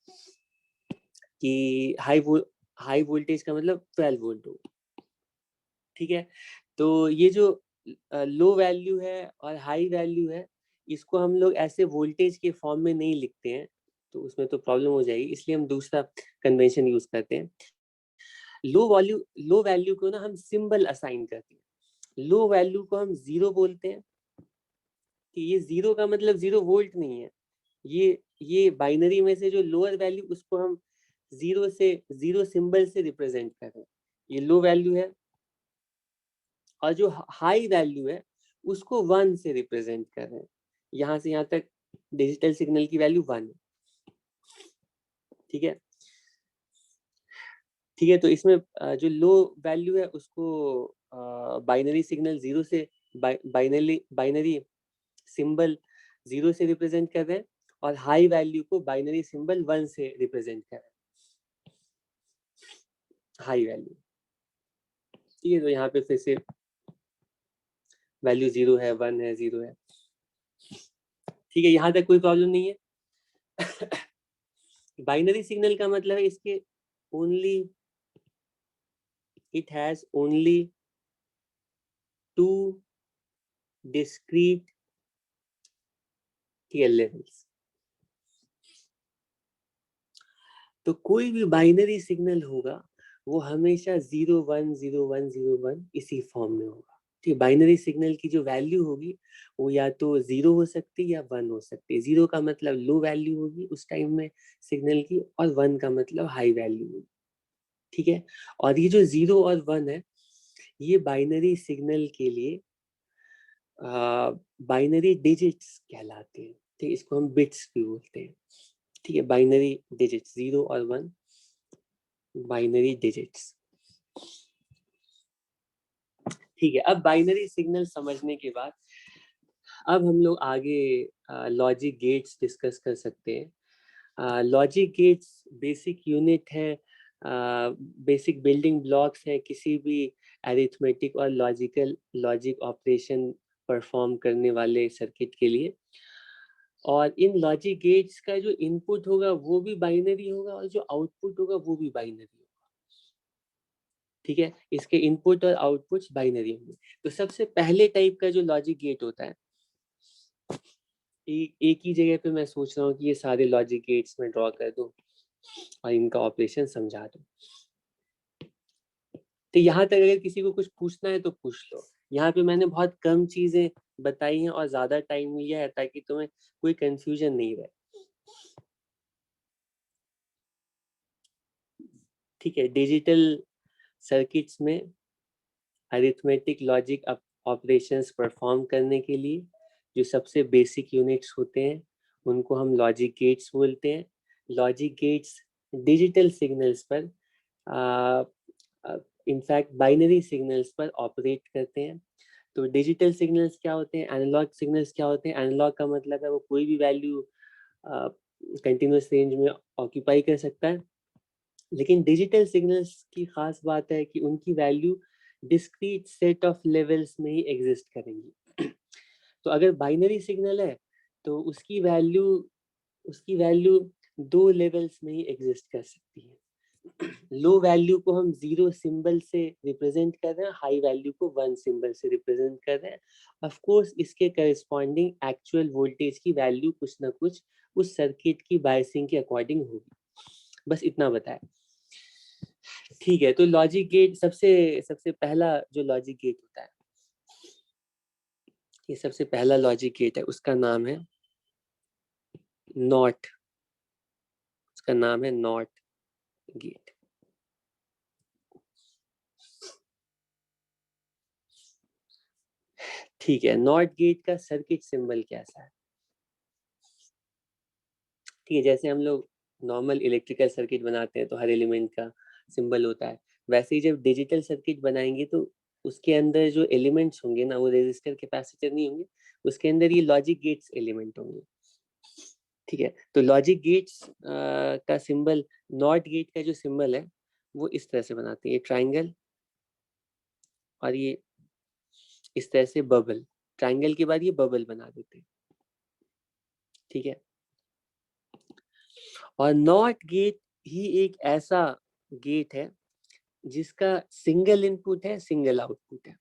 कि हाई वोल्टेज का मतलब 12 वोल्ट हो। ठीक है, तो ये जो लो वैल्यू है और हाई वैल्यू है, इसको हम लोग ऐसे वोल्टेज के फॉर्म में नहीं लिखते हैं, तो उसमें तो प्रॉब्लम हो जाएगी, इसलिए हम दूसरा कन्वेंशन यूज करते हैं। लो वैल्यू को ना हम सिंबल असाइन करते हैं। लो वैल्यू को हम 0 बोलते हैं, कि ये 0 का मतलब 0 वोल्ट नहीं है। ये बाइनरी में से जो लोअर वैल्यू, उसको हम 0 सिंबल से रिप्रेजेंट कर रहे हैं, ये लो वैल्यू है। और जो हाई वैल्यू है उसको 1 से रिप्रेजेंट कर रहे हैं, यहाँ से यहाँ तक डिजिटल सिग्नल की वैल्यू 1 है। ठीक है, ठीक है, तो इसमें जो लो वैल्यू है उसको बाइनरी सिग्नल 0 से, बाइनरी सिंबल 0 से रिप्रेजेंट कर रहे हैं, और हाई वैल्यू को बाइनरी सिंबल 1 से रिप्रेजेंट कर रहे हैं, हाई वैल्यू। ठीक है, तो यहाँ पे फिर से वैल्यू 0 है, 1 है, 0 है। ठीक है, यहाँ तक कोई प्रॉब्लम नहीं है। बाइनरी सिग्नल का मतलब है इसके only, it has only two discrete TL levels। तो कोई भी बाइनरी सिग्नल होगा वो हमेशा 0 1 0 1 0 1 इसी फॉर्म में होगा। ठीक, बाइनरी सिग्नल की जो वैल्यू होगी वो या तो 0 हो सकती है या 1 हो सकती है। 0 का मतलब लो वैल्यू होगी उस टाइम में सिग्नल की, और 1 का मतलब हाई वैल्यू होगी। ठीक है, और ये जो 0 और 1 है, ये बाइनरी सिग्नल के लिए बाइनरी डिजिट्स कहलाते हैं। ठीक, इसको हम बिट्स भी बोलते हैं। ठीक है, बाइनरी डिजिट्स 0 और 1, बाइनरी डिजिट्स। ठीक है, अब बाइनरी सिग्नल समझने के बाद अब हम लोग आगे लॉजिक गेट्स डिस्कस कर सकते हैं। लॉजिक गेट्स बेसिक यूनिट है, बेसिक बिल्डिंग ब्लॉक्स है किसी भी अरिथमेटिक और लॉजिक ऑपरेशन परफॉर्म करने वाले सर्किट के लिए। और इन लॉजिक गेट्स का जो इनपुट होगा वो भी बाइनरी होगा, और जो आउटपुट होगा वो भी बाइनरी होगा। ठीक है, इसके इनपुट और आउटपुट्स बाइनरी होंगे। तो सबसे पहले टाइप का जो लॉजिक गेट होता है, एक ही जगह पे मैं सोच रहा हूँ कि ये सारे लॉजिक गेट्स में ड्रॉ कर दूं और इनका ऑपरेशन समझा दूं। तो यहाँ तक अगर किसी को कुछ पूछना है तो पूछ लो। यहाँ पे मैंने बहुत कम चीजें बताई हैं और ज्यादा टाइम लिया है ताकि तुम्हें कोई कंफ्यूजन नहीं रहे। ठीक है, डिजिटल सर्किट्स में अरिथमेटिक लॉजिक ऑपरेशंस परफॉर्म करने के लिए जो सबसे बेसिक यूनिट्स होते हैं उनको हम लॉजिक गेट्स बोलते हैं। लॉजिक गेट्स डिजिटल सिग्नल्स पर इनफैक्ट बाइनरी सिग्नल्स पर ऑपरेट करते हैं। तो डिजिटल सिग्नल्स क्या होते हैं, एनालॉग सिग्नल्स क्या होते हैं? एनालॉग का मतलब है वो कोई भी वैल्यू कंटिन्यूस रेंज में ऑक्यूपाई कर सकता है, लेकिन डिजिटल सिग्नल्स की खास बात है कि उनकी value discrete set of levels में ही एग्जिस्ट करेंगी। तो अगर बाइनरी सिग्नल है तो उसकी वैल्यू 2 लेवल्स में ही एग्जिस्ट कर सकती है। लो वैल्यू को हम 0 सिंबल से रिप्रेजेंट कर रहे हैं, हाई वैल्यू को 1 सिंबल से रिप्रेजेंट कर रहे हैं। ऑफ कोर्स इसके करस्पॉन्डिंग एक्चुअल वोल्टेज की वैल्यू कुछ ना कुछ उस सर्किट की बायसिंग के अकॉर्डिंग होगी। बस इतना बताया। ठीक है, तो लॉजिक गेट सबसे सबसे पहला जो लॉजिक गेट होता है, ये सबसे पहला लॉजिक गेट है, उसका नाम है नॉट। उसका नाम है नॉट गेट। ठीक है, नॉट गेट का सर्किट सिंबल कैसा है? ठीक है, जैसे हम लोग नॉर्मल इलेक्ट्रिकल सर्किट बनाते हैं तो हर एलिमेंट का सिंबल होता है, वैसे ही जब डिजिटल सर्किट बनाएंगे तो उसके अंदर जो एलिमेंट्स होंगे ना, वो रेजिस्टर कैपेसिटर नहीं होंगे, उसके अंदर ये लॉजिक गेट्स एलिमेंट होंगे। ठीक है, तो लॉजिक गेट्स का सिंबल, नॉट गेट का जो सिंबल है वो इस तरह से बनाते हैं, ये ट्राइंगल और ये इस तरह से बबल, ट्राइंगल के बाद ये बबल बना देते हैं। ठीक है, और नॉट गेट ही एक ऐसा गेट है जिसका सिंगल इनपुट है, सिंगल आउटपुट है।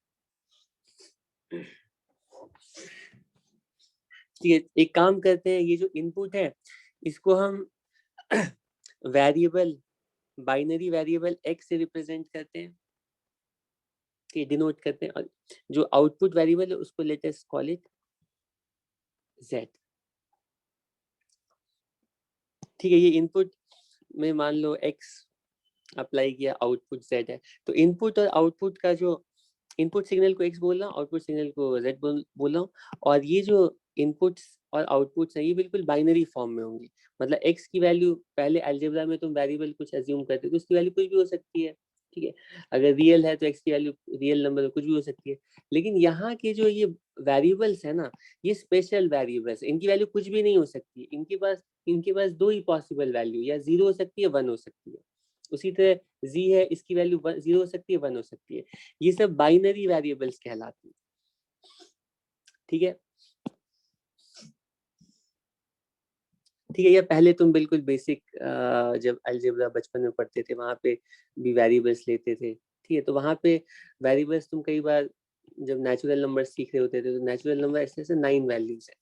ठीक है, एक काम करते हैं, ये जो इनपुट है इसको हम वेरिएबल, बाइनरी वेरिएबल x से रिप्रेजेंट करते हैं, डिनोट करते हैं, और जो आउटपुट वेरिएबल है उसको let us call it z। ठीक है, ये इनपुट में मान लो x अप्लाई किया, आउटपुट z है, तो इनपुट और आउटपुट का जो, इनपुट सिग्नल को x बोल रहा हूँ, आउटपुट सिग्नल को z बोल रहा हूँ, और ये जो इनपुट्स और आउटपुट्स हैं ये बिल्कुल बाइनरी फॉर्म में होंगे। मतलब x की वैल्यू, पहले अलजेब्रा में तुम वेरिएबल कुछ अज्यूम करते तो उसकी वैल्यू कुछ भी हो सकती है। ठीक है, अगर रियल है तो x की वैल्यू रियल नंबर कुछ भी हो सकती है, लेकिन यहाँ के जो ये वेरिएबल्स है ना, ये स्पेशल वेरिएबल्स, इनकी वैल्यू कुछ भी नहीं हो सकती। इनके पास 2 ही पॉसिबल वैल्यू, या 0 हो सकती है, 1 हो सकती है। उसी तरह z है, इसकी वैल्यू 0 हो सकती है, 1 हो सकती है। ये सब बाइनरी वेरिएबल्स कहलाती है। ठीक है, ठीक है, ये पहले तुम बिल्कुल बेसिक जब अलजेब्रा बचपन में पढ़ते थे वहां पे भी वेरिएबल्स लेते थे। ठीक है, तो वहां पे वेरिएबल्स तुम कई बार जब नेचुरल नंबर सीख रहे होते थे तो नेचुरल नंबर ऐसे 9 वैल्यूज है।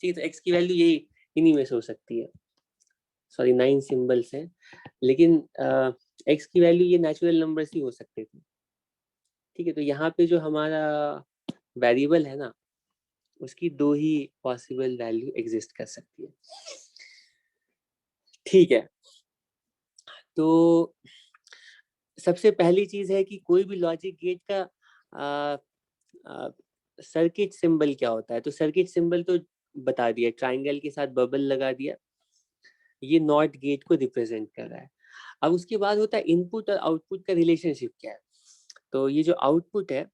ठीक है, तो x की वैल्यू यही इन्हीं में से हो सकती है, सॉरी 9 सिंबल्स हैं, लेकिन x की वैल्यू ये नेचुरल नंबर्स ही हो सकते थे। ठीक है, तो यहाँ पे जो हमारा वेरिएबल है ना, उसकी 2 ही पॉसिबल वैल्यू एग्जिस्ट कर सकती है। ठीक है, तो सबसे पहली चीज है कि कोई भी लॉजिक गेट का सर्किट सिंबल क्या होता है। तो सर्किट सिंबल तो बता दिया, ट्राइंगल के साथ बबल लगा दिया, ये नॉट गेट को रिप्रेजेंट कर रहा है। अब उसके बाद होता है इनपुट और आउटपुट का रिलेशनशिप क्या है। तो ये जो आउटपुट है,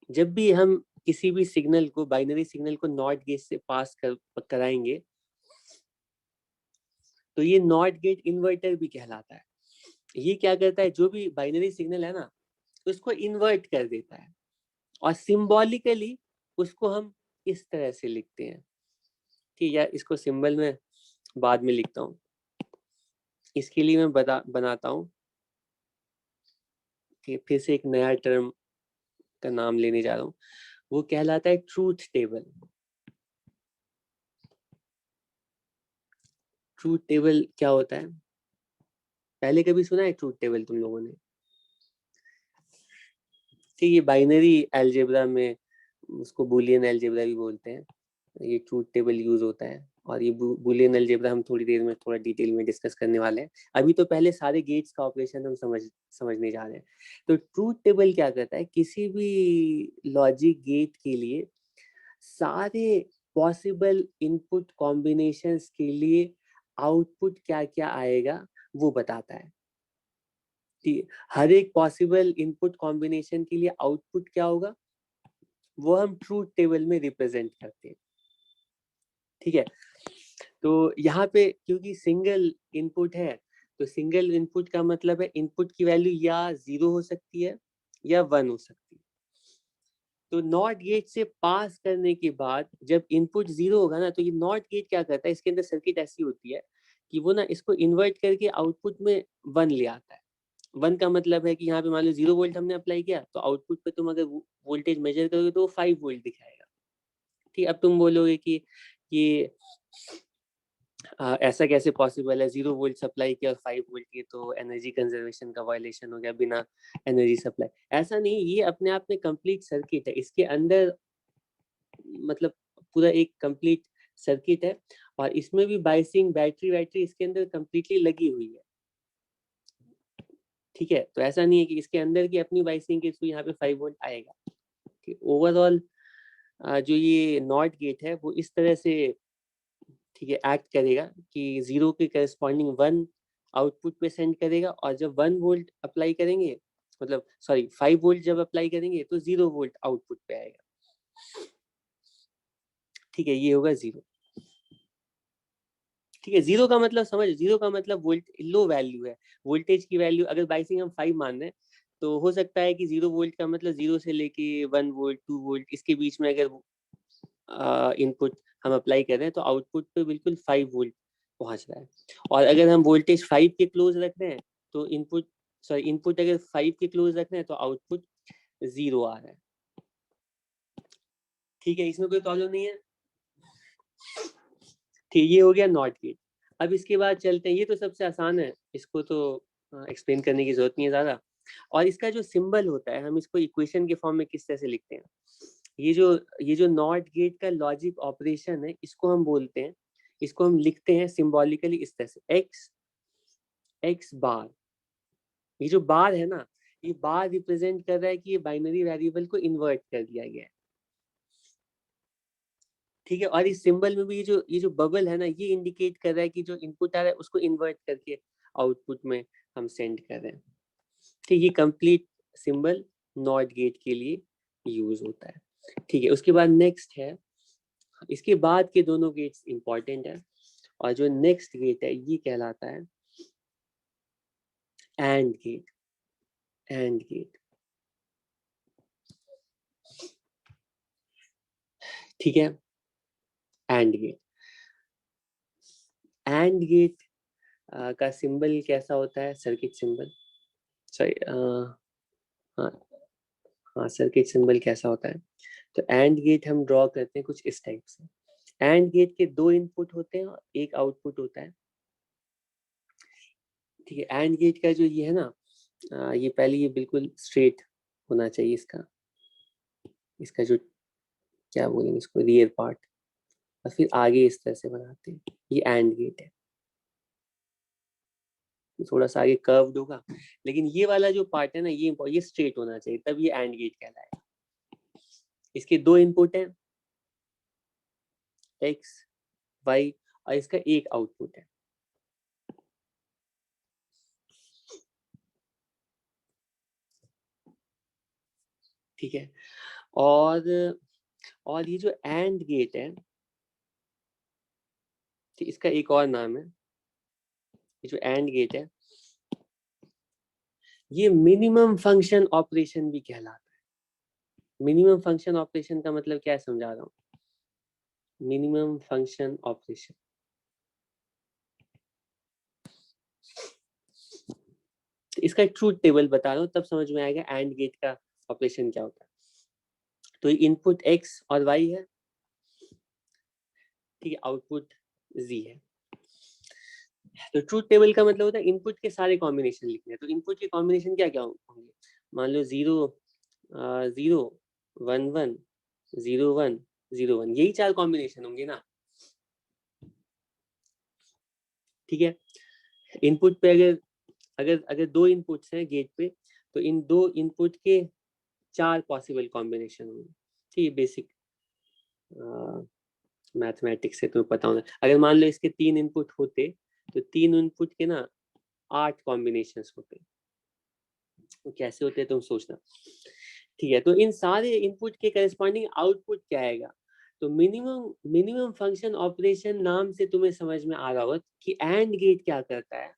जब भी हम किसी भी सिग्नल को, बाइनरी सिग्नल को नॉट गेट से पास कराएंगे तो ये नॉट गेट इन्वर्टर भी कहलाता है। ये क्या करता है, जो भी बाइनरी सिग्नल है ना उसको इन्वर्ट कर देता है, और सिंबॉलिकली उसको हम इस तरह से लिखते हैं। ठीक है, इसको सिंबल में बाद में लिखता हूँ, इसके लिए मैं बनाता हूँ कि फिर से एक नया टर्म का नाम लेने जा रहा हूँ, वो कहलाता है ट्रूथ टेबल। ट्रूथ टेबल क्या होता है, पहले कभी सुना है ट्रूथ टेबल तुम लोगों ने? ठीक, ये बाइनरी अलजेब्रा में उसको बूलियन अलजेब्रा भी बोलते हैं, ये ट्रूथ टेबल यूज होता है। और ये बूलियन अलजेब्रा हम थोड़ी देर में थोड़ा डिटेल में डिस्कस करने वाले हैं। अभी तो पहले सारे गेट्स का ऑपरेशन हम समझने जा रहे हैं। तो ट्रूथ टेबल क्या करता है, किसी भी लॉजिक गेट के लिए सारे पॉसिबल इनपुट कॉम्बिनेशंस के लिए आउटपुट क्या क्या आएगा वो बताता है। हर एक पॉसिबल इनपुट कॉम्बिनेशन के लिए आउटपुट क्या होगा वो हम ट्रूथ टेबल में रिप्रेजेंट करते हैं। ठीक है, तो यहाँ पे क्योंकि सिंगल इनपुट है, तो सिंगल इनपुट का मतलब है इनपुट की वैल्यू या 0 हो सकती है या 1 हो सकती है। तो नॉट गेट से पास करने के बाद जब इनपुट 0 होगा ना, तो ये नॉट गेट क्या करता है, इसके अंदर सर्किट ऐसी होती है कि वो ना इसको इन्वर्ट करके आउटपुट में 1 ले आता है। 1 का मतलब है कि यहाँ पे मान लो 0 वोल्ट हमने अप्लाई किया, तो आउटपुट पे तुम अगर वोल्टेज मेजर करोगे तो वो 5 वोल्ट दिखाएगा। ठीक, अब तुम बोलोगे कि ये ऐसा कैसे पॉसिबल है, 0 वोल्ट सप्लाई किया और 5 वोल्ट की, तो एनर्जी कंजर्वेशन का वायलेशन हो गया बिना एनर्जी सप्लाई। ऐसा नहीं, ये अपने आप में कंप्लीट सर्किट है, इसके अंदर मतलब पूरा एक कंप्लीट सर्किट है, और इसमें भी बाइसिंग बैटरी इसके अंदर कंप्लीटली लगी हुई है। ठीक है, तो ऐसा नहीं है कि इसके अंदर की अपनी बाइसिंग के थ्रू यहाँ पे 5 वोल्ट आएगा। ओवरऑल जो ये नॉट गेट है वो इस तरह से, ठीक है, एक्ट करेगा कि 0 के करस्पॉन्डिंग 1 आउटपुट पे सेंड करेगा, और जब 1 वोल्ट अप्लाई करेंगे, मतलब सॉरी 5 वोल्ट जब अप्लाई करेंगे तो 0 वोल्ट आउटपुट पे आएगा। ठीक है, ये होगा 0। ठीक है, 0 का मतलब समझ, 0 का मतलब वोल्ट लो वैल्यू है, वोल्टेज की वैल्यू अगर बाइसिंग हम 5 मान रहे हैं, तो हो सकता है कि 0 वोल्ट का मतलब 0 से लेके 1 वोल्ट 2 वोल्ट इसके बीच में अगर इनपुट हम अप्लाई कर रहे हैं, तो आउटपुट पे बिल्कुल 5 वोल्ट पहुंच रहा है। और अगर हम वोल्टेज 5 के क्लोज रख रहे हैं, तो इनपुट अगर 5 के क्लोज रख रहे हैं तो आउटपुट 0 आ रहा है। ठीक है, इसमें कोई प्रॉब्लम नहीं है। ठीक, ये हो गया नॉट गेट। अब इसके बाद चलते हैं, ये तो सबसे आसान है, इसको तो एक्सप्लेन करने की जरूरत नहीं है ज्यादा। और इसका जो सिंबल होता है, हम इसको इक्वेशन के फॉर्म में किस तरह से लिखते हैं, ये जो नॉट गेट का लॉजिक ऑपरेशन है, इसको हम बोलते हैं, इसको हम लिखते हैं सिंबॉलिकली इस तरह से, एक्स बार। ये जो बार है ना, ये बार रिप्रेजेंट कर रहा है कि ये बाइनरी वेरिएबल को इन्वर्ट कर दिया गया है। ठीक है, और इस सिंबल में भी ये जो बबल है ना, ये इंडिकेट कर रहा है कि जो इनपुट आ रहा है उसको इन्वर्ट करके आउटपुट में हम सेंड कर रहे हैं। ठीक, ये कंप्लीट सिंबल नॉट गेट के लिए यूज होता है। ठीक है, उसके बाद नेक्स्ट है, इसके बाद के दोनों गेट्स इंपॉर्टेंट है, और जो नेक्स्ट गेट है ये कहलाता है एंड गेट। एंड गेट, ठीक है, एंड गेट। एंड गेट का सिंबल कैसा होता है, सर्किट सिंबल, सॉरी, हाँ हाँ, सर्किट सिंबल कैसा होता है, तो एंड गेट हम ड्रॉ करते हैं कुछ इस टाइप से। एंड गेट के 2 इनपुट होते हैं और 1 आउटपुट होता है। ठीक है, एंड गेट का जो ये है ना, ये पहले ये बिल्कुल स्ट्रेट होना चाहिए, इसका जो क्या बोलेंगे इसको, रियर पार्ट, और फिर आगे इस तरह से बनाते हैं, ये एंड गेट है। थोड़ा सा आगे कर्व्ड होगा, लेकिन ये वाला जो पार्ट है ना, ये स्ट्रेट होना चाहिए, तब ये एंड गेट कहलाएगा। इसके 2 इनपुट है, एक्स वाई, और इसका 1 आउटपुट है। ठीक है, और ये जो एंड गेट है, ठीक, इसका एक और नाम है, ये जो एंड गेट है, ये मिनिमम फंक्शन ऑपरेशन भी कहलाता है। मिनिमम फंक्शन ऑपरेशन का मतलब क्या है, समझा रहा हूँ। मिनिमम फंक्शन ऑपरेशन, इसका एक ट्रूथ टेबल बता रहा हूँ, तब समझ में आएगा एंड गेट का ऑपरेशन क्या होता है। तो इनपुट एक्स और वाई है, ठीक है, आउटपुट जी है। तो ट्रूथ टेबल का मतलब होता है इनपुट के सारे कॉम्बिनेशन लिखने हैं। तो इनपुट के कॉम्बिनेशन क्या क्या होंगे, मान लो 0 0 1 1 0 1 0 1, यही 4 कॉम्बिनेशन होंगे ना। ठीक है, इनपुट पे अगर अगर अगर 2 इनपुट्स हैं गेट पे, तो इन 2 इनपुट के 4 पॉसिबल कॉम्बिनेशन होंगे। ठीक है, बेसिक मैथमेटिक्स से तुम्हें पता होना। अगर मान लो इसके 3 इनपुट होते, तो 3 इनपुट के ना 8 कॉम्बिनेशंस होते। तो कैसे होते हैं तुम सोचना। ठीक है, तो इन सारे इनपुट के करस्पॉन्डिंग आउटपुट क्या आएगा। तो मिनिमम फंक्शन ऑपरेशन नाम से तुम्हें समझ में आ रहा होगा कि एंड गेट क्या करता है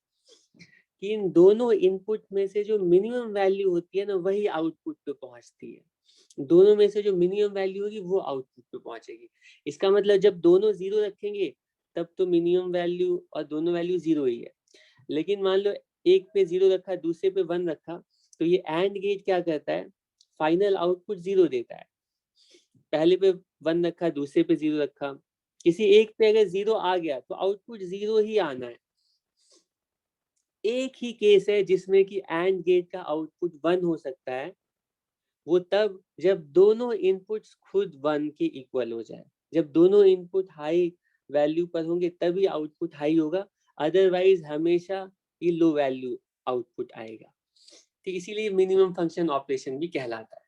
कि इन दोनों इनपुट में से जो मिनिमम वैल्यू होती है ना, वही आउटपुट पे पहुंचती है। दोनों में से जो मिनिमम वैल्यू होगी वो आउटपुट पे पहुंचेगी। इसका मतलब जब दोनों 0 रखेंगे तब तो मिनिमम वैल्यू और दोनों वैल्यू 0 ही है। लेकिन मान लो एक पे 0 रखा, दूसरे पे 1 रखा, तो ये एंड गेट क्या करता है, फाइनल आउटपुट 0 देता है। पहले पे 1 रखा, दूसरे पे 0 रखा, किसी एक पे अगर 0 आ गया तो आउटपुट 0 ही आना है। एक ही केस है जिसमें कि एंड गेट का आउटपुट 1 हो सकता है, वो तब जब दोनों इनपुट्स खुद 1 के इक्वल हो जाए। जब दोनों इनपुट हाई वैल्यू पर होंगे तभी आउटपुट हाई होगा, अदरवाइज हमेशा ये लो वैल्यू आउटपुट आएगा। ठीक, इसीलिए मिनिमम फंक्शन ऑपरेशन भी कहलाता है।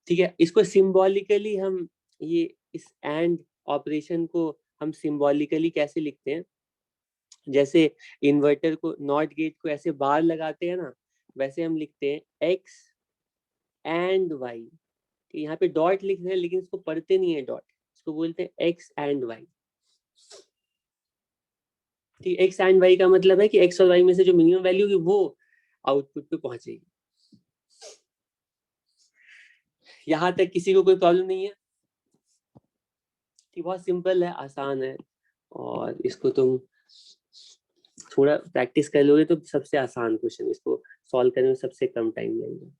ठीक है, इसको सिंबॉलिकली हम ये इस एंड ऑपरेशन को हम सिंबॉलिकली कैसे लिखते हैं, जैसे इन्वर्टर को नॉट गेट को ऐसे बार लगाते हैं ना, वैसे हम लिखते हैं x एंड y। यहाँ पे डॉट लिख रहे हैं लेकिन इसको पढ़ते नहीं है डॉट, इसको बोलते हैं x एंड y। ठीक, x एंड y का मतलब है कि x और y में से जो मिनिमम वैल्यू होगी वो आउटपुट पे पहुंचेगी। यहाँ तक किसी को कोई प्रॉब्लम नहीं है। ठीक, बहुत सिंपल है, आसान है, और इसको तुम थोड़ा प्रैक्टिस कर लोगे तो सबसे आसान क्वेश्चन, इसको सॉल्व करने में सबसे कम टाइम लगेगा।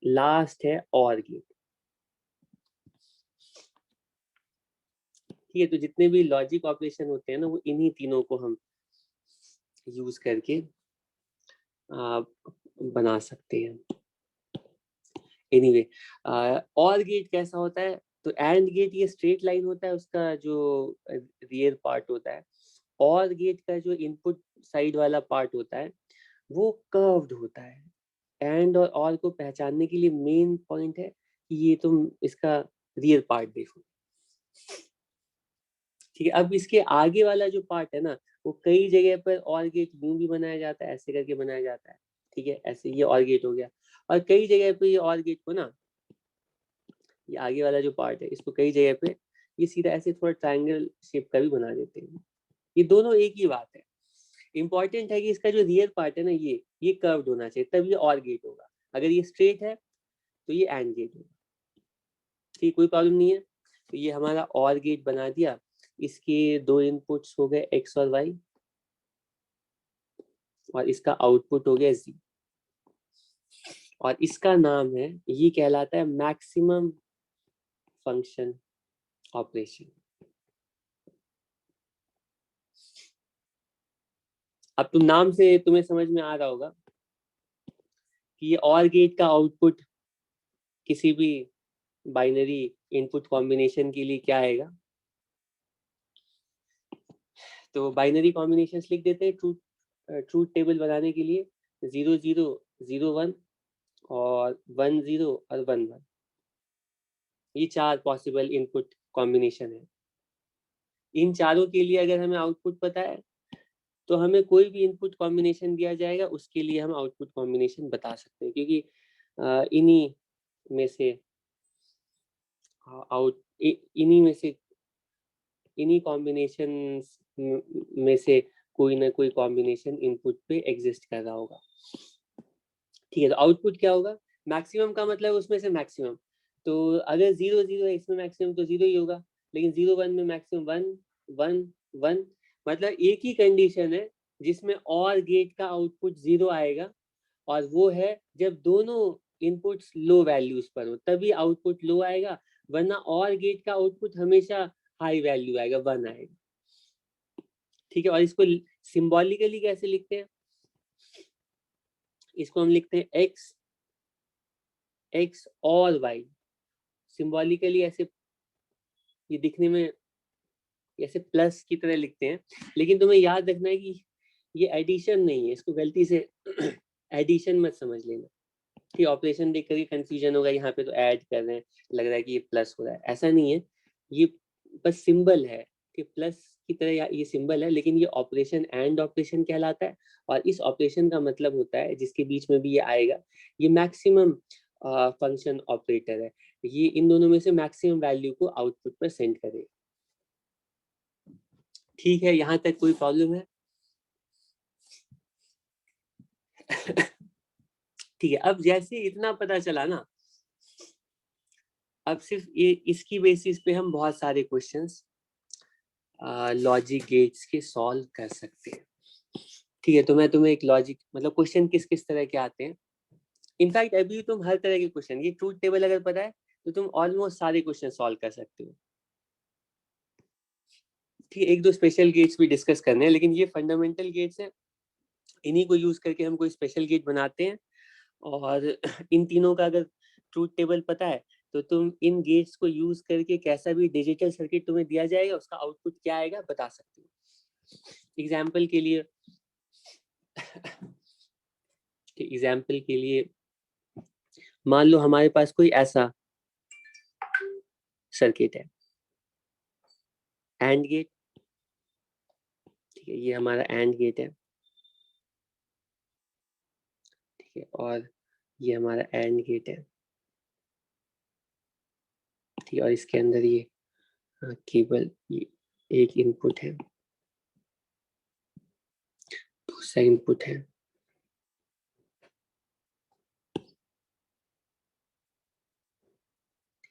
लास्ट है और गेट। ठीक है, तो जितने भी लॉजिक ऑपरेशन होते हैं ना, वो इन्हीं तीनों को हम यूज करके बना सकते हैं। एनीवे, और गेट कैसा होता है, तो एंड गेट ये स्ट्रेट लाइन होता है, उसका जो रियर पार्ट होता है। और गेट का जो इनपुट साइड वाला पार्ट होता है वो कर्व्ड होता है। एंड और को पहचानने के लिए मेन पॉइंट है कि ये तुम इसका रियर पार्ट देखो। ठीक है, अब इसके आगे वाला जो पार्ट है ना, वो कई जगह पर और गेट यूं भी बनाया जाता है, ऐसे करके बनाया जाता है। ठीक है, ऐसे ये और गेट हो गया, और कई जगह पे ये और गेट को ना, ये आगे वाला जो पार्ट है इसको कई जगह पे ये सीधा ऐसे थोड़ा ट्रायंगल शेप का भी बना देते हैं। ये दोनों एक ही बात है। इंपॉर्टेंट है कि इसका जो रियर पार्ट है ना, ये कर्व्ड होना चाहिए, तब ये और गेट होगा। अगर ये स्ट्रेट है तो ये एंड गेट होगा। ठीक, कोई प्रॉब्लम नहीं है। तो ये हमारा और गेट बना दिया। इसके 2 इनपुट्स हो गए x और y, और इसका आउटपुट हो गया z, और इसका नाम है, ये कहलाता है मैक्सिमम फंक्शन ऑपरेशन। अब तुम नाम से तुम्हें समझ में आ रहा होगा कि ये और गेट का आउटपुट किसी भी बाइनरी इनपुट कॉम्बिनेशन के लिए क्या आएगा। तो बाइनरी कॉम्बिनेशन लिख देते हैं ट्रूथ टेबल बनाने के लिए, 0 0 0 1 और 1 0 और 1 1। ये 4 पॉसिबल इनपुट कॉम्बिनेशन है। इन चारों के लिए अगर हमें आउटपुट पता है तो हमें कोई भी इनपुट कॉम्बिनेशन दिया जाएगा उसके लिए हम आउटपुट कॉम्बिनेशन बता सकते हैं, क्योंकि इन्हीं में से इन्हीं में से इन्हीं कॉम्बिनेशन में से कोई ना कोई कॉम्बिनेशन इनपुट पे एग्जिस्ट कर रहा होगा। ठीक है, तो आउटपुट क्या होगा, मैक्सिमम का मतलब उसमें से मैक्सिमम। तो अगर 0 0 है इसमें मैक्सिमम तो 0 ही होगा, लेकिन 0 1 में मैक्सिमम 1 1 1। मतलब एक ही कंडीशन है जिसमें और गेट का आउटपुट 0 आएगा, और वो है जब दोनों इनपुट्स लो वैल्यूज पर हो तभी आउटपुट लो आएगा, वरना और गेट का आउटपुट हमेशा हाई वैल्यू आएगा, 1 आएगा। ठीक है, और इसको सिंबॉलिकली कैसे लिखते हैं, इसको हम लिखते हैं x और y। सिंबॉलिकली ऐसे ये दिखने में ऐसे प्लस की तरह लिखते हैं, लेकिन तुम्हें याद रखना है कि ये एडिशन नहीं है, इसको गलती से एडिशन मत समझ लेना कि ऑपरेशन देख करके कंफ्यूजन होगा, यहाँ पे तो ऐड कर रहे हैं, लग रहा है कि ये प्लस हो रहा है, ऐसा नहीं है। ये बस सिंबल है कि प्लस की तरह ये सिंबल है, लेकिन ये ऑपरेशन एंड ऑपरेशन कहलाता है। और इस ऑपरेशन का मतलब होता है, जिसके बीच में भी ये आएगा, ये मैक्सिमम फंक्शन ऑपरेटर है। ये इन दोनों में से मैक्सिमम वैल्यू को आउटपुट पर सेंड करेगा। ठीक है, यहाँ तक कोई प्रॉब्लम है? ठीक है, अब जैसे इतना पता चला ना, अब सिर्फ ये इसकी बेसिस पे हम बहुत सारे क्वेश्चंस लॉजिक गेट्स के सॉल्व कर सकते हैं। ठीक है, तो मैं तुम्हें एक लॉजिक मतलब क्वेश्चन किस किस तरह के आते हैं, इनफैक्ट अभी तुम हर तरह के क्वेश्चन, ये ट्रूथ टेबल अगर पता है तो तुम ऑलमोस्ट सारे क्वेश्चन सॉल्व कर सकते हो। ठीक है, एक दो स्पेशल गेट्स भी डिस्कस करने हैं, लेकिन ये फंडामेंटल गेट्स हैं, इन्हीं को यूज करके हम कोई स्पेशल गेट बनाते हैं। और इन तीनों का अगर ट्रूथ टेबल पता है तो तुम इन गेट्स को यूज करके कैसा भी डिजिटल सर्किट तुम्हें दिया जाएगा, उसका आउटपुट क्या आएगा बता सकते हो। एग्जाम्पल के लिए मान लो हमारे पास कोई ऐसा सर्किट है, एंड गेट। ठीक है, ये हमारा एंड गेट है। ठीक है, और ये हमारा एंड गेट है। ठीक है, और इसके अंदर ये केवल ये एक इनपुट है, दूसरा इनपुट है,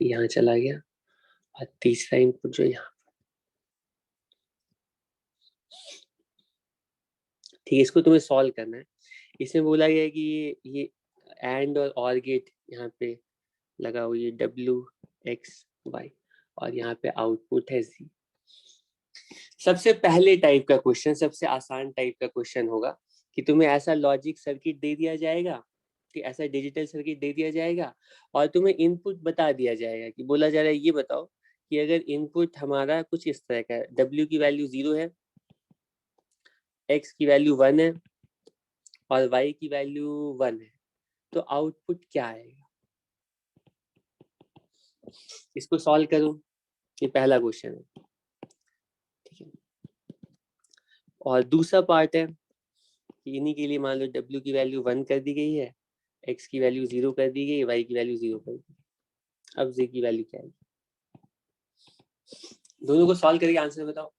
यहाँ चला गया, और तीसरा इनपुट जो यहाँ। ठीक है, इसको तुम्हें सॉल्व करना है। इसमें बोला गया है कि ये एंड और गेट यहाँ पे लगा हुआ, ये W(x,y) और यहाँ पे आउटपुट है Z। सबसे पहले टाइप का क्वेश्चन, सबसे आसान टाइप का क्वेश्चन होगा कि तुम्हें ऐसा लॉजिक सर्किट दे दिया जाएगा, कि ऐसा डिजिटल सर्किट दे दिया जाएगा, और तुम्हें इनपुट बता दिया जाएगा कि बोला जा रहा है ये बताओ कि अगर इनपुट हमारा कुछ इस तरह का है, W की वैल्यू 0 है, X की वैल्यू 1 है और Y की वैल्यू 1 है, तो आउटपुट क्या आएगा। इसको सॉल्व करूं, ये पहला क्वेश्चन है। ठीक है, और दूसरा पार्ट है कि इन्हीं के लिए मान लो W की वैल्यू 1 कर दी गई है, X की वैल्यू 0 कर दी गई है, Y की वैल्यू 0 कर दी गई। अब Z की वैल्यू क्या है, दोनों को सॉल्व करके आंसर बताओ।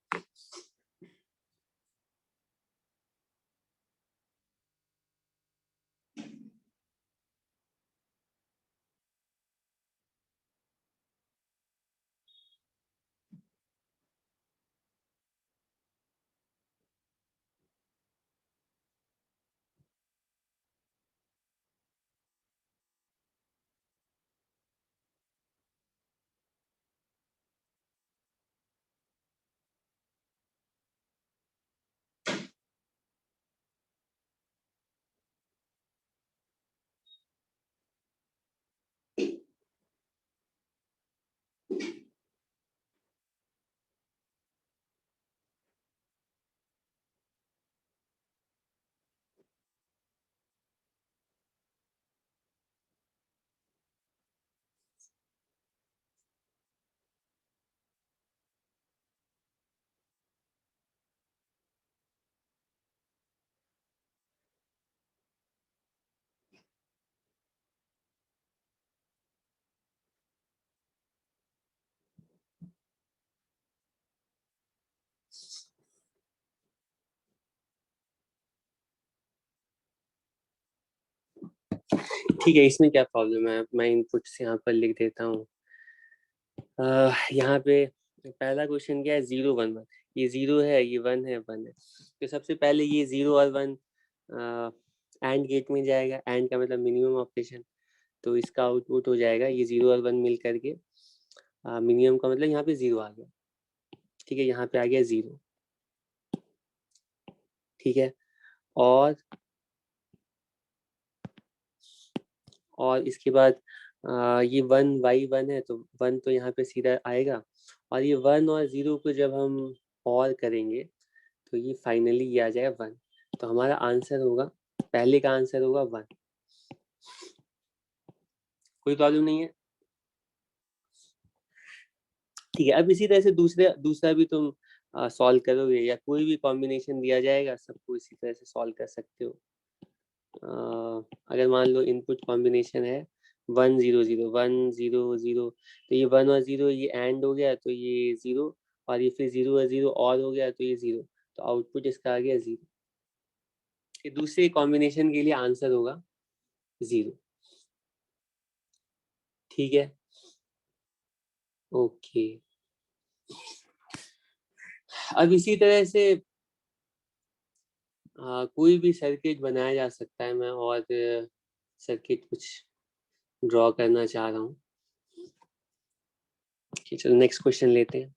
ठीक है, इसमें क्या प्रॉब्लम है, मैं इनपुट्स यहाँ पर लिख देता हूँ। यहाँ पे पहला क्वेश्चन क्या है, 0 1 1, ये 0 है, ये 1 है, 1 है। तो सबसे पहले ये 0 और 1 एंड गेट में जाएगा, एंड का मतलब मिनिमम ऑपरेशन, तो इसका आउटपुट हो जाएगा ये 0 और 1 मिल करके मिनिमम का मतलब यहाँ पे 0 आ गया। ठीक है, यहाँ पे आ गया 0। ठीक है, और इसके बाद ये 1 y 1 है, तो 1 तो यहाँ पे सीधा आएगा, और ये 1 और 0 को जब हम और करेंगे तो ये फाइनली ये आ जाएगा 1। तो हमारा आंसर होगा, पहले का आंसर होगा 1। कोई प्रॉब्लम नहीं है? ठीक है, अब इसी तरह से दूसरा भी तुम सॉल्व करोगे, या कोई भी कॉम्बिनेशन दिया जाएगा सबको इसी तरह से सॉल्व कर सकते हो। अगर मान लो इनपुट कॉम्बिनेशन है 1 0 0 1 0 0, तो ये 1 और 0 ये एंड हो गया तो ये 0, और ये फिर 0 और 0 और हो गया तो ये 0, तो आउटपुट इसका आ गया 0। ये दूसरे कॉम्बिनेशन के लिए आंसर होगा 0। ठीक है, ओके। अब इसी तरह से कोई भी सर्किट बनाया जा सकता है। मैं और सर्किट कुछ ड्रॉ करना चाह रहा हूँ। चलो नेक्स्ट क्वेश्चन लेते हैं।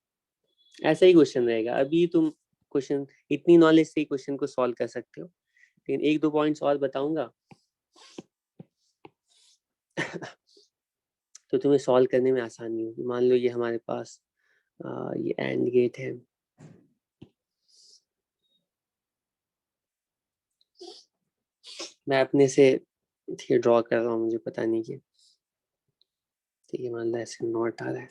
ऐसा ही क्वेश्चन रहेगा। अभी तुम क्वेश्चन इतनी नॉलेज से ही क्वेश्चन को सॉल्व कर सकते हो, लेकिन एक दो पॉइंट्स और बताऊंगा तो तुम्हें सॉल्व करने में आसानी होगी। मान लो ये हमारे पास ये एंड गेट है। मैं अपने से ड्रॉ कर रहा हूँ, मुझे पता नहीं कि ठीक है। मान लो ऐसे नॉट आ रहा है।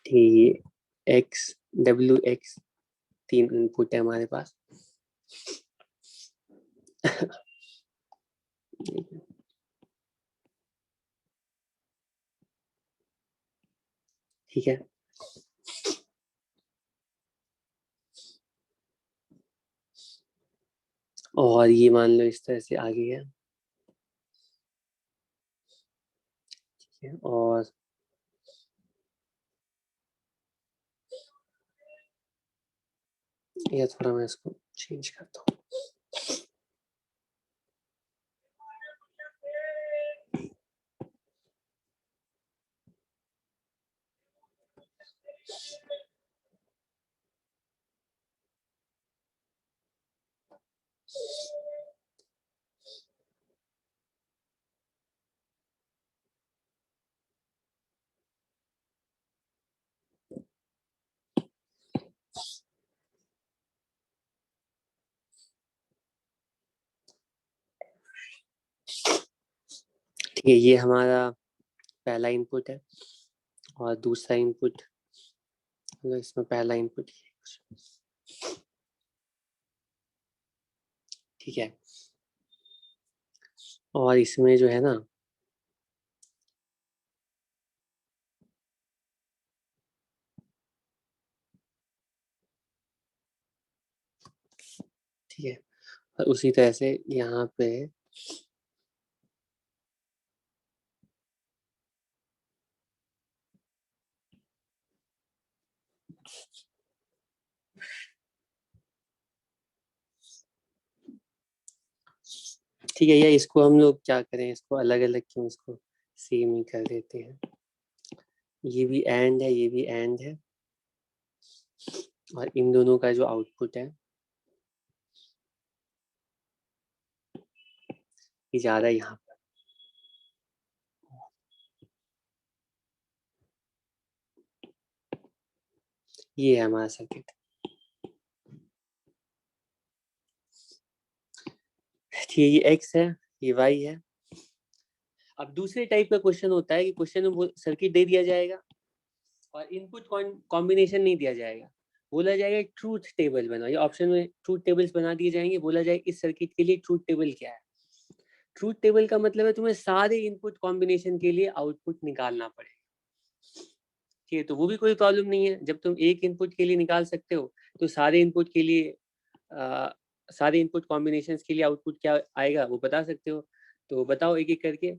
ठीक है, एक्स डब्ल्यू एक्स 3 इनपुट है हमारे पास। ठीक है, और ये मान लो इस तरह से आगे है। ठीक है, और ये थोड़ा मैं इसको चेंज करता हूँ। ठीक है, ये हमारा पहला इनपुट है, और दूसरा इनपुट इसमें पहला इनपुट है। ठीक है, और इसमें जो है ना, ठीक है, और उसी तरह से यहाँ पे ठीक है। या इसको हम लोग क्या करें, इसको अलग अलग क्यों, इसको सेम ही कर देते हैं। ये भी एंड है, ये भी एंड है, और इन दोनों का जो आउटपुट है ये जा रहा है यहाँ पर। ये है हमारा सर्किट। ठीक है, ये एक्स है, ये वाई है। अब दूसरे टाइप का क्वेश्चन होता है कि क्वेश्चन में सर्किट दे दिया जाएगा और इनपुट कॉम्बिनेशन नहीं दिया जाएगा। बोला जाएगा ट्रूथ टेबल बनाओ, ये ऑप्शन में ट्रूथ टेबल्स बना दिए जाएंगे। बोला जाएगा इस सर्किट के लिए ट्रूथ टेबल क्या है। ट्रूथ टेबल का मतलब है तुम्हें सारे इनपुट कॉम्बिनेशन के लिए आउटपुट निकालना पड़ेगा। ठीक है, तो वो भी कोई प्रॉब्लम नहीं है। जब तुम एक इनपुट के लिए निकाल सकते हो तो सारे इनपुट के लिए सारे इनपुट कॉम्बिनेशन के लिए आउटपुट क्या आएगा वो बता सकते हो। तो बताओ एक एक करके।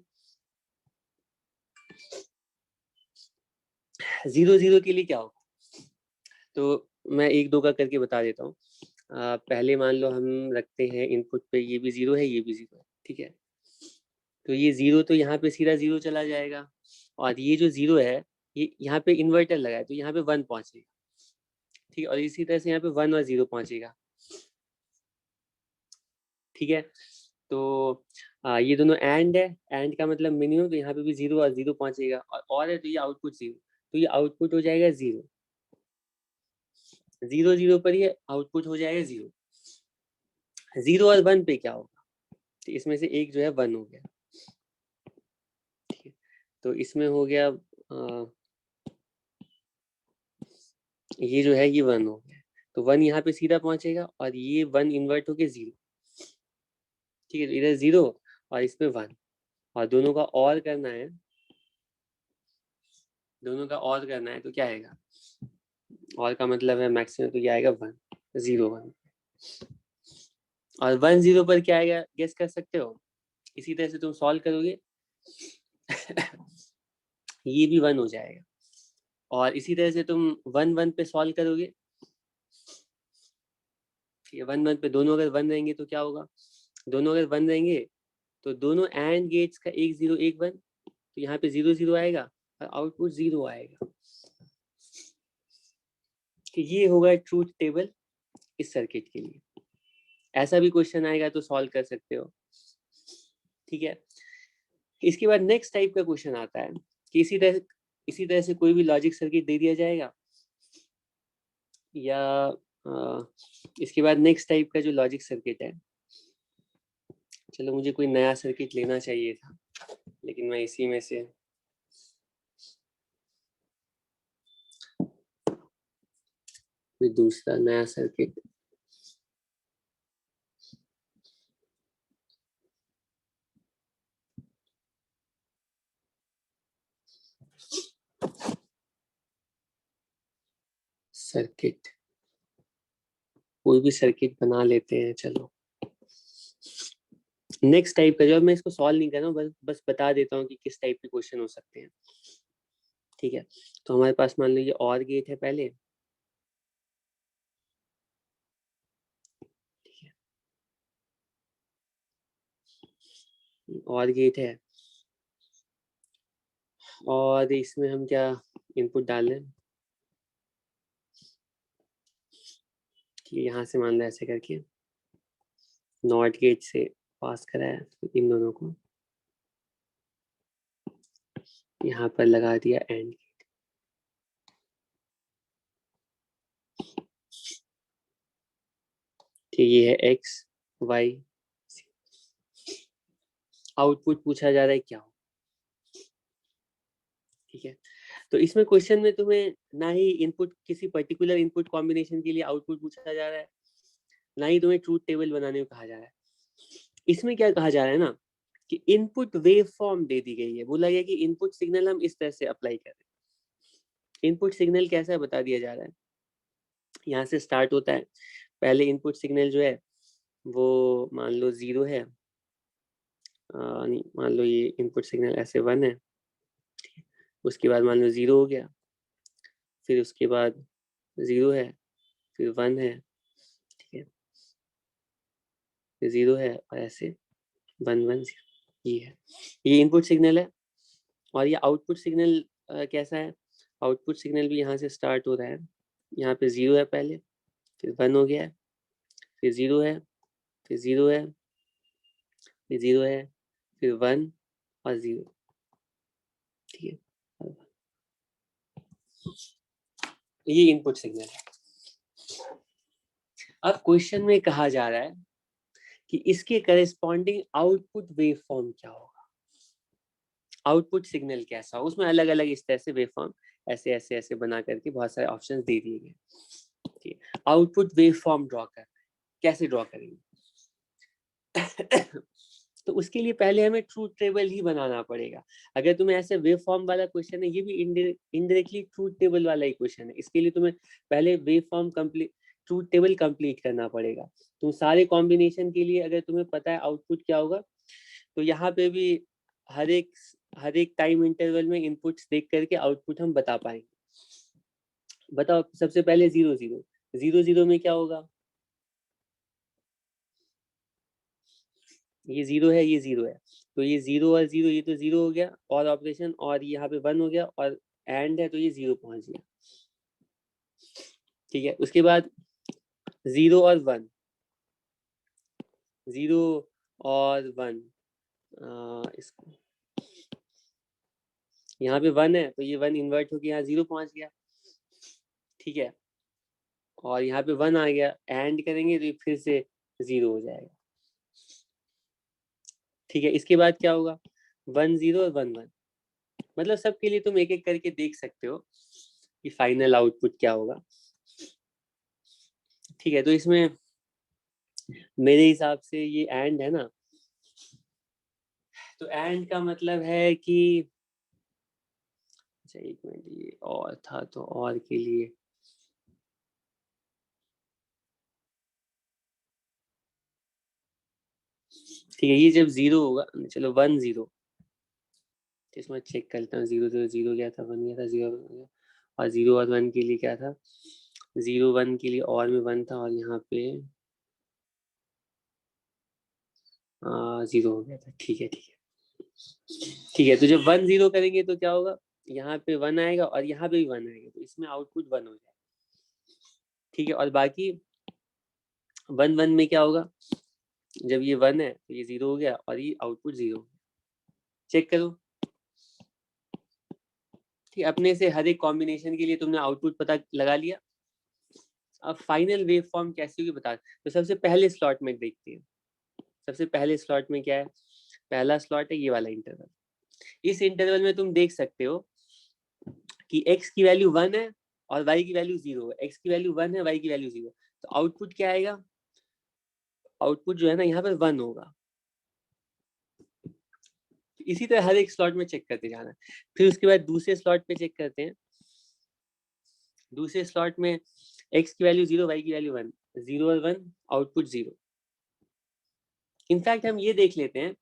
0 0 के लिए क्या होगा, तो मैं एक दो का करके बता देता हूँ। पहले मान लो हम रखते हैं इनपुट पे ये भी 0 है, ये भी 0 है। ठीक है, तो ये 0 तो यहाँ पे सीधा 0 चला जाएगा, और ये जो 0 है ये यहाँ पे इन्वर्टर लगा है तो यहाँ पे 1 पहुंचेगा। ठीक है, और इसी तरह से यहाँ पे 1 और 0 पहुंचेगा। ठीक है, तो ये दोनों एंड है, एंड का मतलब मिनिमम, तो यहाँ पे भी 0 और 0 पहुंचेगा, और है तो ये आउटपुट 0, तो ये आउटपुट हो जाएगा 0, 0 0 पर ये आउटपुट हो जाएगा 0। 0 और 1 पे क्या होगा, तो इसमें से एक जो है 1 हो गया, ठीक है, तो इसमें हो गया ये जो है ये 1 हो गया, तो 1 यहाँ पे सीधा पहुंचेगा, और ये 1 इन्वर्ट होके 0, ठीक है, तो इधर 0 और इसमें 1, और दोनों का और करना है, दोनों का और करना है, तो क्या आएगा, और का मतलब है मैक्सिमम, तो क्या आएगा 1 0 1, और 1 0 पर क्या आएगा गेस कर सकते हो, इसी तरह से तुम सॉल्व करोगे ये भी 1 हो जाएगा, और इसी तरह से तुम 1 1 पे सॉल्व करोगे, 1 1 पे दोनों अगर 1 रहेंगे तो क्या होगा, दोनों अगर 1 रहेंगे तो दोनों एंड गेट्स का एक 0 एक 1, तो यहाँ पे 0 0 आएगा और आउटपुट 0 आएगा, कि ये होगा ट्रूथ टेबल इस सर्किट के लिए। ऐसा भी क्वेश्चन आएगा तो सॉल्व कर सकते हो, ठीक है। इसके बाद नेक्स्ट टाइप का क्वेश्चन आता है कि इसी तरह से कोई भी लॉजिक सर्किट दे दिया जाएगा, या इसके बाद नेक्स्ट टाइप का जो लॉजिक सर्किट है, चलो मुझे कोई नया सर्किट लेना चाहिए था, लेकिन मैं इसी में से कोई दूसरा नया सर्किट, सर्किट कोई भी सर्किट बना लेते हैं, चलो नेक्स्ट टाइप का, जो मैं इसको सॉल्व नहीं कर रहा हूँ, बस बता देता हूँ कि किस टाइप के क्वेश्चन हो सकते हैं, ठीक है। तो हमारे पास मान लीजिए और गेट है पहले, ठीक है, और गेट है, और इसमें हम क्या इनपुट डाल रहे हैं, ठीक है, यहाँ से मान लो ऐसे करके नॉट गेट से पास कराया इन दोनों को, यहाँ पर लगा दिया एंड, ठीक, ये है एक्स वाई, आउटपुट पूछा जा रहा है क्या हो, ठीक है। तो इसमें क्वेश्चन में तुम्हें ना ही इनपुट किसी पर्टिकुलर इनपुट कॉम्बिनेशन के लिए आउटपुट पूछा जा रहा है, ना ही तुम्हें ट्रूथ टेबल बनाने को कहा जा रहा है। इसमें क्या कहा जा रहा है ना, कि इनपुट वेव फॉर्म दे दी गई है, बोला गया कि इनपुट सिग्नल हम इस तरह से अप्लाई करें। इनपुट सिग्नल कैसा है बता दिया जा रहा है, यहाँ से स्टार्ट होता है, पहले इनपुट सिग्नल जो है वो मान लो 0 है, नहीं मान लो ये इनपुट सिग्नल ऐसे 1 है, उसके बाद मान लो 0 हो गया, फिर उसके बाद 0 है, फिर 1 है, ठीक है, फिर 0 है, और ऐसे 1 1 0, ये है, ये इनपुट सिग्नल है। और ये आउटपुट सिग्नल कैसा है, आउटपुट सिग्नल भी यहाँ से स्टार्ट हो रहा है, यहाँ पे 0 है पहले, फिर 1 हो गया है, फिर 0 है, फिर 0 है, फिर 0 है, फिर 1 और 0, ठीक है, ये इनपुट सिग्नल है। अब क्वेश्चन में कहा जा रहा है कि इसके करेस्पॉन्डिंग आउटपुट वेव फॉर्म क्या होगा, आउटपुट सिग्नल कैसा हो, उसमें अलग अलग इस तरह से वेव फॉर्म ऐसे ऐसे ऐसे बना करके बहुत सारे ऑप्शन दे दिए गए, ठीक है। आउटपुट वेव फॉर्म ड्रॉ करना है, कैसे ड्रॉ करेंगे तो उसके लिए पहले हमें ट्रूथ टेबल ही बनाना पड़ेगा। अगर तुम्हें ऐसे वेव फॉर्म वाला क्वेश्चन है, ये भी इनडायरेक्टली ट्रूथ टेबल वाला ही क्वेश्चन है, इसके लिए तुम्हें पहले wave form complete, truth table complete करना पड़ेगा। तुम सारे कॉम्बिनेशन के लिए अगर तुम्हें पता है आउटपुट क्या होगा, तो यहाँ पे भी हर एक हर एक टाइम इंटरवल में इनपुट्स देख करके आउटपुट हम बता पाएंगे। बताओ, सबसे पहले 0 0, 0 0 में क्या होगा, ये 0 है, ये 0 है, तो ये 0 और 0, ये तो 0 हो गया, और ऑपरेशन, और यहाँ पे 1 हो गया, और एंड है तो ये 0 पहुंच गया, ठीक है। उसके बाद 0 और 1, 0 और 1, इसको यहाँ पे 1 है तो ये 1 इन्वर्ट होके यहाँ 0 पहुंच गया, ठीक है। और यहाँ पे 1 आ गया, एंड करेंगे तो ये फिर से 0 हो जाएगा, ठीक है। इसके बाद क्या होगा, 1 0 और 1 1, मतलब सबके लिए तुम एक एक करके देख सकते हो कि फाइनल आउटपुट क्या होगा, ठीक है। तो इसमें मेरे हिसाब से ये एंड है ना, तो एंड का मतलब है कि, अच्छा एक मिनट, ये और था तो और के लिए, ठीक है। ये जब 0 होगा, चलो 1 0, इसमें चेक करता हूँ, 0 0 0 गया था, 1 गया था, 0 गया, और 0 और 1 के लिए क्या था, 0 1 के लिए और में 1 था, और यहाँ पे 0 हो गया था, ठीक है ठीक है ठीक है। तो जब 1 0 करेंगे तो क्या होगा, यहाँ पे 1 आएगा और यहाँ पे भी 1 आएगा, तो इसमें आउटपुट 1 हो जाएगा, ठीक है। और बाकी 1 1 में क्या होगा, जब ये 1 है तो ये 0 हो गया और ये आउटपुट 0, चेक करो, ठीक। अपने से हर एक कॉम्बिनेशन के लिए तुमने आउटपुट पता लगा लिया। अब फाइनल वेव फॉर्म कैसी होगी बता, तो सबसे पहले स्लॉट में देखते हैं। सबसे पहले स्लॉट में क्या है, पहला स्लॉट है ये वाला इंटरवल। इस इंटरवल में तुम देख सकते हो कि x की वैल्यू 1 है और y की वैल्यू 0 है, x की वैल्यू 1 है, y की वैल्यू 0, तो आउटपुट क्या आएगा, आउटपुट जो है ना यहाँ पर 1 होगा। इसी तरह हर एक स्लॉट में चेक करते जाना। फिर उसके बाद दूसरे स्लॉट पे चेक करते हैं, दूसरे स्लॉट में x की वैल्यू 0, y की वैल्यू 1, 0 और 1, आउटपुट 0। इनफैक्ट हम ये देख लेते हैं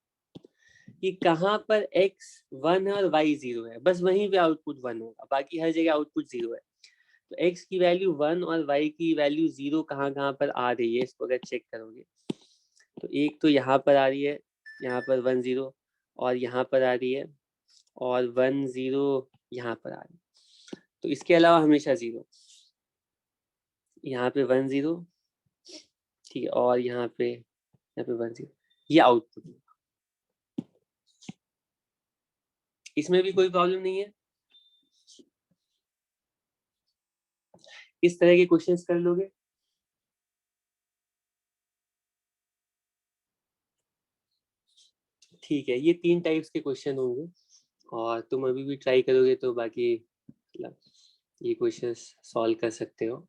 कि कहाँ पर x 1 है और y 0 है, बस वहीं पे आउटपुट 1 होगा, बाकी हर जगह आउटपुट 0 है। तो x की वैल्यू 1 और y की वैल्यू 0 कहाँ कहाँ पर आ रही है, इसको अगर चेक करोगे तो एक तो यहाँ पर आ रही है, यहाँ पर 1 0, और यहाँ पर आ रही है, और 1 0 यहाँ पर आ रही है। तो इसके अलावा हमेशा 0, यहाँ पे 1 0, ठीक है, और यहाँ पे 1 0, ये आउटपुट। इसमें भी कोई प्रॉब्लम नहीं है, इस तरह के क्वेश्चंस कर लोगे। ठीक है, ये 3 टाइप्स के क्वेश्चन होंगे, और तुम अभी भी ट्राई करोगे तो बाकी मतलब ये क्वेश्चंस सॉल्व कर सकते हो,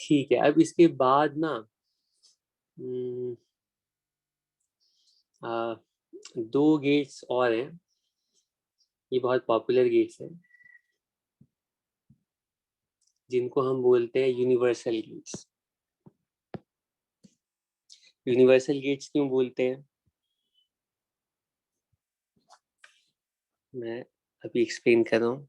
ठीक है। अब इसके बाद ना दो गेट्स और हैं, ये बहुत पॉपुलर गेट्स हैं, जिनको हम बोलते हैं यूनिवर्सल गेट्स। यूनिवर्सल गेट्स क्यों बोलते हैं, मैं अभी एक्सप्लेन कर रहा हूँ।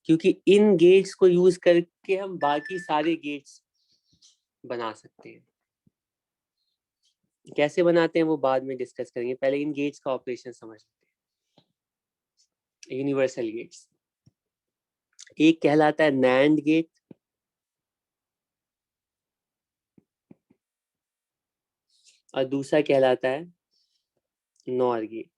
क्योंकि इन गेट्स को यूज करके हम बाकी सारे गेट्स बना सकते हैं। कैसे बनाते हैं वो बाद में डिस्कस करेंगे, पहले इन गेट्स का ऑपरेशन समझ लेते हैं। यूनिवर्सल गेट्स, एक कहलाता है नैंड गेट, और दूसरा कहलाता है नॉर गेट।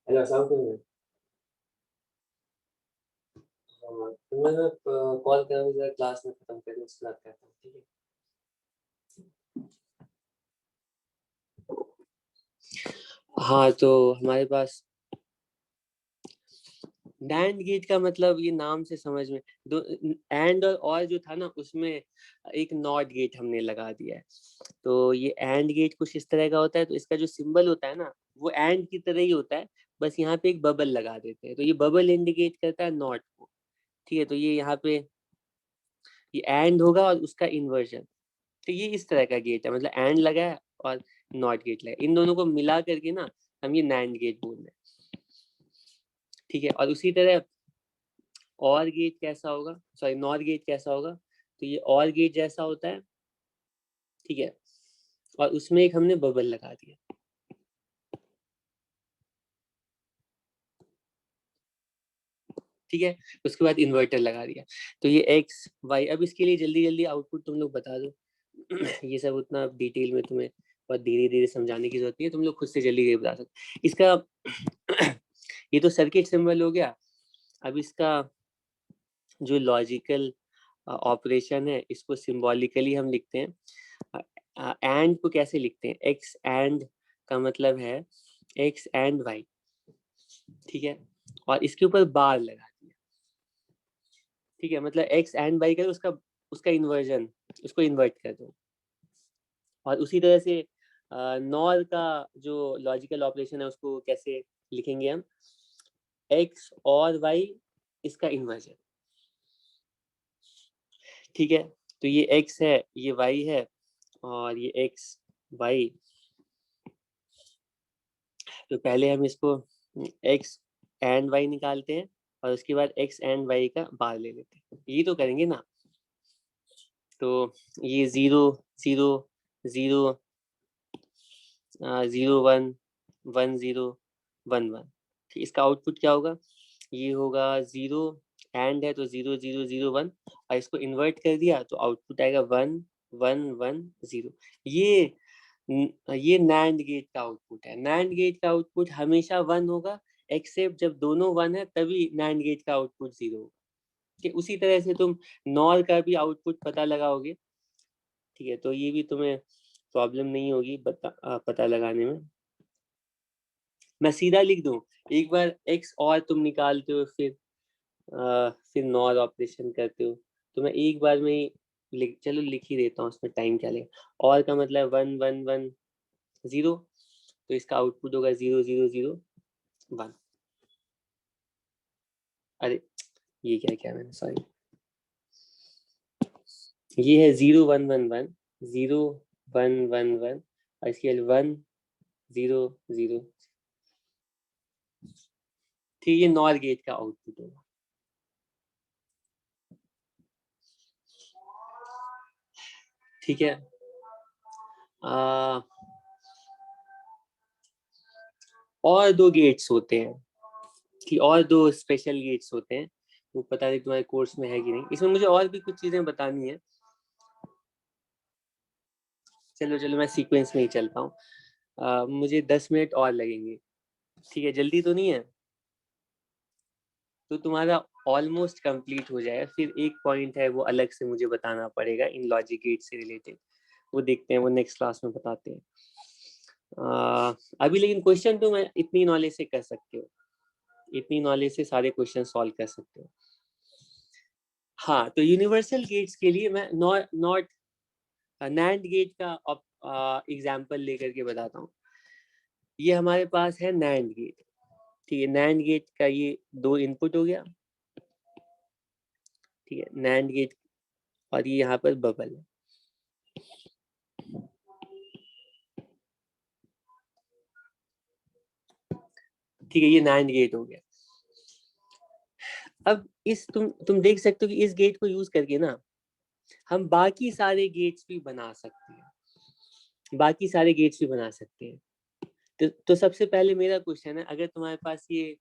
हेलो, अस्सलाम वालेकुम। तो मैं कॉल कर रहा हूँ, क्लास में खत्म करके उसके बाद करता हूँ, ठीक है। हाँ, तो हमारे पास नैंड गेट का मतलब ये नाम से समझ में, दो एंड और जो था ना उसमें एक नॉट गेट हमने लगा दिया है। तो ये एंड गेट कुछ इस तरह का होता है, तो इसका जो सिंबल होता है ना वो एंड की तरह ही होता है, बस यहाँ पे एक बबल लगा देते हैं, तो ये बबल इंडिकेट करता है नॉट को, ठीक है। तो ये यहाँ पे ये एंड होगा और उसका इन्वर्जन, तो ये इस तरह का गेट है, मतलब एंड लगा है और नॉट गेट लगा, इन दोनों को मिला करके ना हम ये नैंड गेट बोल रहे हैं, ठीक है। और उसी तरह और गेट कैसा होगा, सॉरी नॉर गेट कैसा होगा, तो ये और गेट जैसा होता है, ठीक है, और उसमें एक हमने बबल लगा दिया, ठीक है। उसके बाद इन्वर्टर लगा दिया, तो ये एक्स वाई। अब इसके लिए जल्दी जल्दी आउटपुट तुम लोग बता दो। ये सब उतना डिटेल में तुम्हें बहुत धीरे धीरे समझाने की जरूरत नहीं है, तुम लोग खुद से जल्दी जल्दी बता सकते इसका। ये तो सर्किट सिंबल हो गया। अब इसका जो लॉजिकल ऑपरेशन है, इसको सिंबॉलिकली हम लिखते हैं। एंड को कैसे लिखते हैं? एक्स एंड का मतलब है एक्स एंड वाई, ठीक है, और इसके ऊपर बार लगा दिया, ठीक है, मतलब एक्स एंड वाई का उसका उसका इन्वर्जन, उसको इन्वर्ट कर दो। और उसी तरह से नॉर का जो लॉजिकल ऑपरेशन है उसको कैसे लिखेंगे हम? एक्स और वाई, इसका इन्वर्जन, ठीक है। तो ये एक्स है, ये वाई है, और ये एक्स वाई। तो पहले हम इसको एक्स एंड वाई निकालते हैं, और उसके बाद एक्स एंड वाई का बार ले लेते हैं। ये तो करेंगे ना। तो ये 0 0 0 0 1 1 0 1 1, इसका आउटपुट क्या होगा? ये होगा 0, एंड है तो 0 0 0 1, और इसको इन्वर्ट कर दिया तो आउटपुट आएगा 1 1 1 0। ये नैंड गेट का आउटपुट है। नैंड गेट का आउटपुट हमेशा 1 होगा, एक्सेप्ट जब दोनों 1 है तभी नैंड गेट का आउटपुट 0 होगा, कि उसी तरह से तुम नॉर का भी आउटपुट पता लगाओगे, ठीक है। तो ये भी तुम्हें प्रॉब्लम नहीं होगी पता लगाने में। मैं सीधा लिख दूं, एक बार एक्स और तुम निकालते हो, फिर नॉर ऑपरेशन करते हो, तो मैं एक बार में ही चलो लिख ही देता हूँ, उसमें टाइम क्या लगेगा। और का मतलब 1 1 1 0, तो इसका आउटपुट होगा 0 0 0 1। अरे ये क्या क्या मैंने, सॉरी, ये है 0 1 1 1 0 1 1 1, और इसके बाद 1 0 0, ठीक, ये नॉर गेट का आउटपुट होगा। ठीक है। और दो गेट्स होते हैं, कि और दो स्पेशल गेट्स होते हैं, वो पता नहीं तुम्हारे कोर्स में है कि नहीं। इसमें मुझे और भी कुछ चीजें बतानी है। चलो चलो मैं सीक्वेंस में ही चलता हूँ। मुझे 10 मिनट और लगेंगे, ठीक है, जल्दी तो नहीं है। तो तुम्हारा ऑलमोस्ट कंप्लीट हो जाएगा। फिर एक पॉइंट है वो अलग से मुझे बताना पड़ेगा इन लॉजिक गेट से रिलेटेड, वो देखते हैं, वो नेक्स्ट क्लास में बताते हैं। अभी लेकिन क्वेश्चन तो मैं इतनी नॉलेज से कर सकते हो, इतनी नॉलेज से सारे क्वेश्चन सॉल्व कर सकते हो। हाँ, तो यूनिवर्सल गेट्स के लिए मैं नॉट नैंड गेट का एग्जांपल लेकर के बताता हूँ। ये हमारे पास है नैंड गेट, ठीक है। नैंड गेट का ये दो इनपुट हो गया, ठीक है, नैंड गेट, और ये यहाँ पर बबल है, ठीक है, ये नैंड गेट हो गया। अब इस तुम देख सकते हो कि इस गेट को यूज करके ना हम बाकी सारे गेट्स भी बना सकते हैं, बाकी सारे गेट्स भी बना सकते हैं। तो सबसे पहले मेरा क्वेश्चन है, अगर तुम्हारे पास ये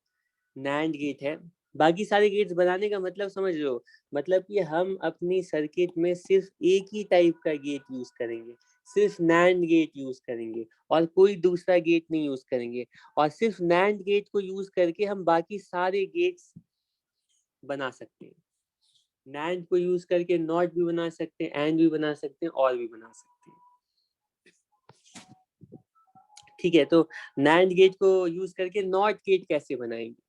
नैंड गेट है, बाकी सारे गेट्स बनाने का मतलब समझ लो, मतलब कि हम अपनी सर्किट में सिर्फ एक ही टाइप का गेट यूज करेंगे, सिर्फ नैंड गेट यूज करेंगे, और कोई दूसरा गेट नहीं यूज करेंगे। और सिर्फ नैंड गेट को यूज करके हम बाकी सारे गेट्स बना सकते हैं। नैंड को यूज करके नॉट भी बना सकते हैं, एंड भी बना सकते हैं, और भी बना सकते हैं, ठीक है। तो नैंड गेट को यूज करके नॉट गेट कैसे बनाएंगे?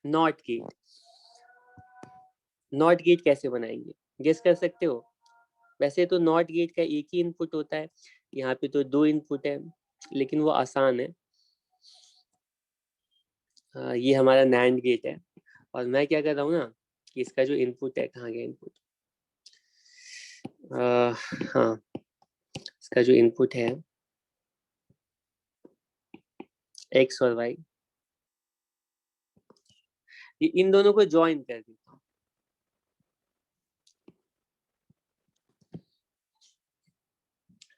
नॉट गेट, नॉट गेट कैसे बनाएंगे, गेस कर सकते हो? वैसे तो नॉट गेट का एक ही इनपुट होता है, यहाँ पे तो दो इनपुट है, लेकिन वो आसान है। ये हमारा नैंड गेट है, और मैं क्या कर रहा हूँ ना, कि इसका जो इनपुट है, कहाँ गया इनपुट, हाँ, इसका जो इनपुट है एक्स और वाई, ये इन दोनों को ज्वाइन कर देता हूँ,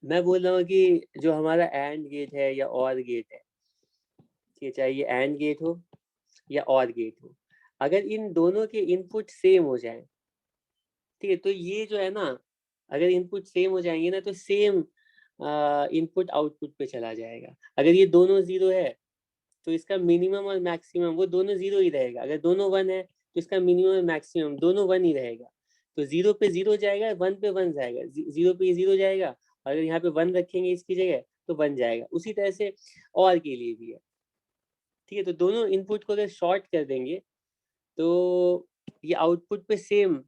मैं बोल रहा हूँ कि जो हमारा एंड गेट है या और गेट है, ठीक है, चाहे ये एंड गेट हो या और गेट हो, अगर इन दोनों के इनपुट सेम हो जाए, ठीक है, तो ये जो है ना, अगर इनपुट सेम हो जाएंगे ना, तो सेम इनपुट आउटपुट पे चला जाएगा। अगर ये दोनों जीरो है तो इसका मिनिमम और मैक्सिमम वो दोनों जीरो ही रहेगा। अगर दोनों वन है तो इसका मिनिमम और मैक्सिमम दोनों वन ही रहेगा। तो जीरो पे जीरो जाएगा, वन पे वन जाएगा, जीरो पे जीरो जाएगा, और अगर यहाँ पे वन रखेंगे इसकी जगह तो वन जाएगा। उसी तरह से और के लिए भी है, ठीक है। तो दोनों इनपुट को अगर शॉर्ट कर देंगे तो ये आउटपुट पे सेम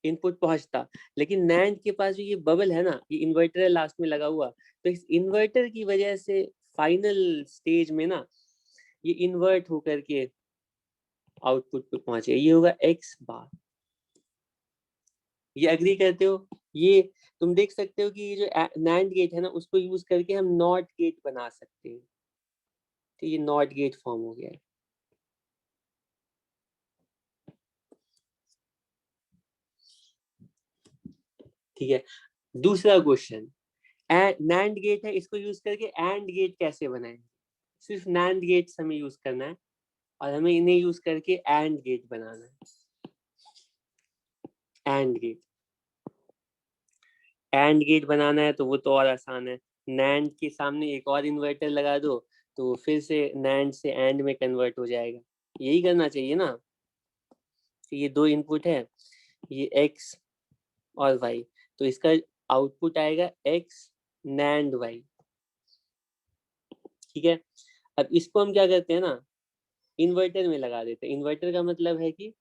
इनपुट पहुंचता। लेकिन नैंड के पास जो ये बबल है ना, ये इन्वर्टर है लास्ट में लगा हुआ, तो इस इन्वर्टर की वजह से फाइनल स्टेज में ना ये इन्वर्ट होकर के आउटपुट पे पहुंचे। ये होगा एक्स बार। ये एग्री करते हो? ये तुम देख सकते हो कि ये जो नैंड गेट है ना, उसको यूज करके हम नॉट गेट बना सकते हैं। तो ये नॉट गेट फॉर्म हो गया है। ठीक है, दूसरा क्वेश्चन, नैंड गेट है, इसको यूज करके एंड गेट कैसे बनाएंगे? सिर्फ नैंड गेट्स हमें यूज करना है और हमें इन्हें यूज करके एंड गेट बनाना है। एंड गेट, एंड गेट बनाना है तो वो तो और आसान है। नैंड के सामने एक और इन्वर्टर लगा दो तो फिर से नैंड से एंड में कन्वर्ट हो जाएगा। यही करना चाहिए ना। तो ये दो इनपुट है, ये x और y, तो इसका आउटपुट आएगा x नैंड y। ठीक है, अब इसको हम क्या करते हैं ना, इन्वर्टर में लगा देते हैं। इन्वर्टर का मतलब है कि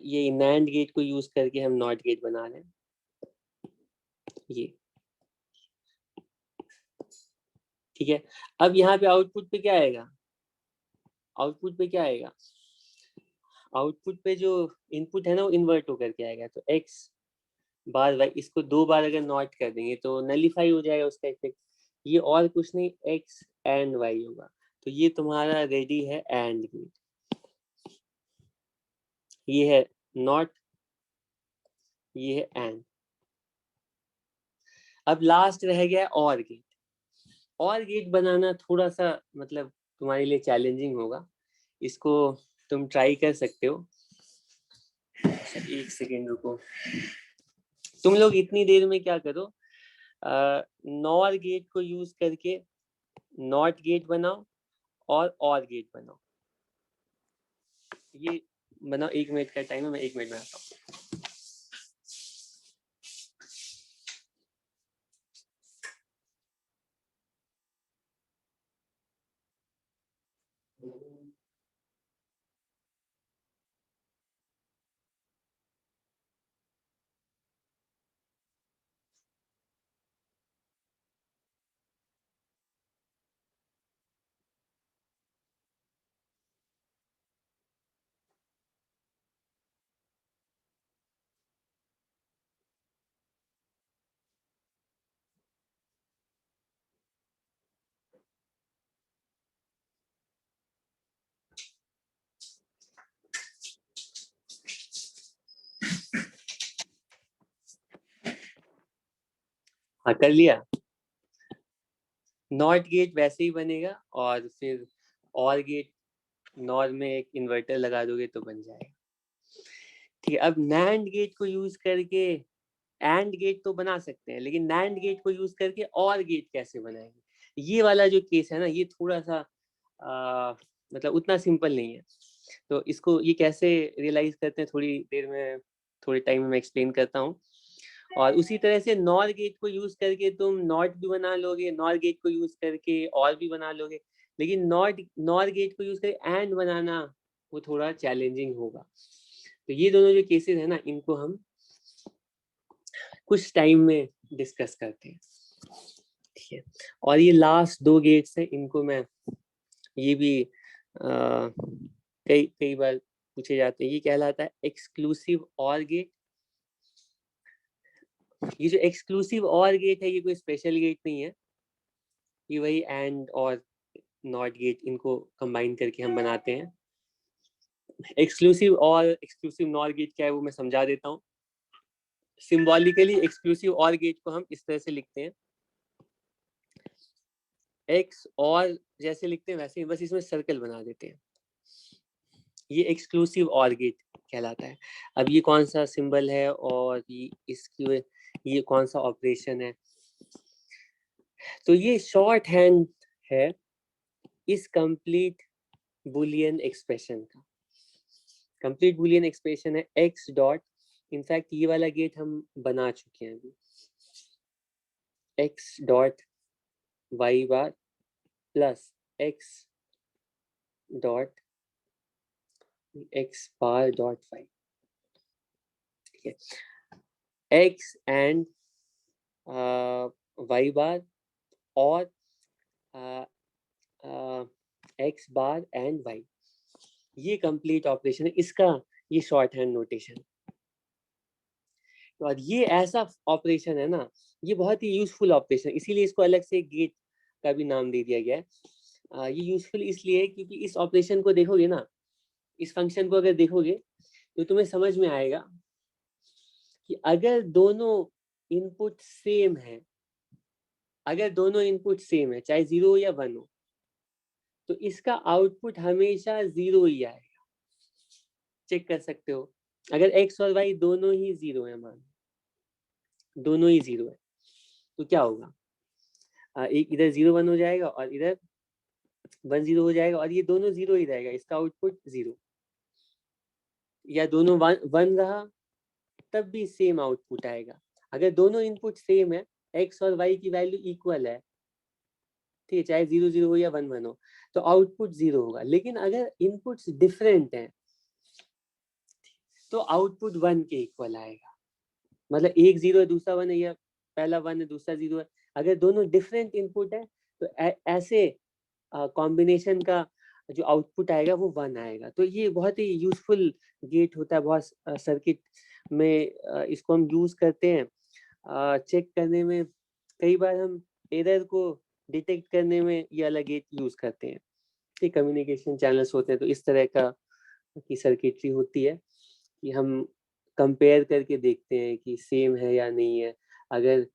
ये नैंड गेट को यूज करके हम नॉट गेट बना रहे हैं। ये ठीक है। अब यहाँ पे आउटपुट पे क्या आएगा? आउटपुट पे क्या आएगा? आउटपुट पे जो इनपुट है ना वो इन्वर्ट होकर के आएगा। तो x बार y, इसको दो बार अगर नॉट कर देंगे तो नलीफाई हो जाएगा उसका इफेक्ट। ये और कुछ नहीं, x एंड y होगा। तो ये तुम्हारा रेडी है एंड गेट। ये है नॉट, ये है एंड। अब लास्ट रह गया और गेट। और गेट बनाना थोड़ा सा मतलब तुम्हारे लिए चैलेंजिंग होगा। इसको तुम ट्राई कर सकते हो। एक सेकेंड रुको। तुम लोग इतनी देर में क्या करो, नॉर गेट को यूज करके नॉट गेट बनाओ और गेट बनाओ। ये बनाओ, 1 मिनट का टाइम है, मैं 1 मिनट में आता हूँ। हाँ, कर लिया। नॉट गेट वैसे ही बनेगा और फिर और गेट, नॉर में एक इन्वर्टर लगा दोगे तो बन जाएगा। ठीक है, अब नैंड गेट को यूज करके एंड गेट तो बना सकते हैं, लेकिन नैंड गेट को यूज करके और गेट कैसे बनाएंगे? ये वाला जो केस है ना, ये थोड़ा सा मतलब उतना सिंपल नहीं है। तो इसको ये कैसे रियलाइज करते हैं, थोड़ी देर में, थोड़ी टाइम में मैं एक्सप्लेन करता हूँ। और उसी तरह से नॉर गेट को यूज करके तुम नॉट भी बना लोगे, नॉर गेट को यूज करके और भी बना लोगे, लेकिन नॉर गेट को यूज करके एंड बनाना वो थोड़ा चैलेंजिंग होगा। तो ये दोनों जो केसेस है ना, इनको हम कुछ टाइम में डिस्कस करते हैं। ठीक है, और ये लास्ट दो गेट्स हैं, इनको मैं, ये भी कई कई बार पूछे जाते हैं। ये कहलाता है एक्सक्लूसिव और गेट। ये जो एक्सक्लूसिव और गेट है, ये कोई स्पेशल गेट नहीं है, ये वही एंड और नॉट गेट, इनको कंबाइन करके हम बनाते हैं। एक्सक्लूसिव और एक्सक्लूसिव नॉट गेट क्या है वो मैं समझा देता हूँ। सिंबॉलिकली एक्सक्लूसिव और गेट को हम इस तरह से लिखते हैं, x और जैसे लिखते हैं वैसे ही, बस इसमें सर्कल बना देते हैं। ये एक्सक्लूसिव ऑर गेट कहलाता है। अब ये कौन सा सिंबल है और ये कौन सा ऑपरेशन है, तो ये शॉर्ट हैंड है इस कंप्लीट बुलियन एक्सप्रेशन का। कंप्लीट बुलियन एक्सप्रेशन है x डॉट, इनफैक्ट ये वाला गेट हम बना चुके हैं अभी, x dot y bar plus x dot x bar dot y, ठीक है, x एंड y बार और x बार एंड y, ये कंप्लीट ऑपरेशन है, इसका ये शॉर्ट हैंड नोटेशन। तो ये ऐसा ऑपरेशन है ना, ये बहुत ही यूजफुल ऑपरेशन, इसीलिए इसको अलग से गेट का भी नाम दे दिया गया है। ये यूजफुल इसलिए है क्योंकि इस ऑपरेशन को देखोगे ना, इस फंक्शन को अगर देखोगे तो तुम्हें समझ में आएगा कि अगर दोनों इनपुट सेम है, अगर दोनों इनपुट सेम है चाहे 0 या 1 हो, तो इसका आउटपुट हमेशा 0 ही आएगा। चेक कर सकते हो, अगर x और y दोनों ही 0 है, मान दोनों ही 0 है, तो क्या होगा, एक इधर 0 1 हो जाएगा और इधर 1 0 हो जाएगा, और ये दोनों 0 ही रहेगा, इसका आउटपुट 0। या दोनों 1 रहा तब भी सेम आउटपुट आएगा। अगर दोनों इनपुट सेम है, x और y की वैल्यू इक्वल है, ठीक है, चाहे 0 0 हो या 1 1 हो, तो आउटपुट 0 होगा। लेकिन अगर इनपुट्स डिफरेंट हैं तो आउटपुट 1 के इक्वल आएगा। मतलब एक 0 है दूसरा 1 है, या पहला 1 है दूसरा 0 है, अगर दोनों डिफरेंट इनपुट है तो ऐसे कॉम्बिनेशन का जो आउटपुट आएगा वो 1 आएगा। तो ये बहुत ही यूजफुल गेट होता है, बहुत सर्किट में इसको हम यूज करते हैं चेक करने में। कई बार हम एरर को डिटेक्ट करने में ये अलग गेट यूज करते हैं, ठीक, कम्युनिकेशन चैनल्स होते हैं, तो इस तरह का की सर्किटरी होती है कि हम कंपेयर करके देखते हैं कि सेम है या नहीं है। अगर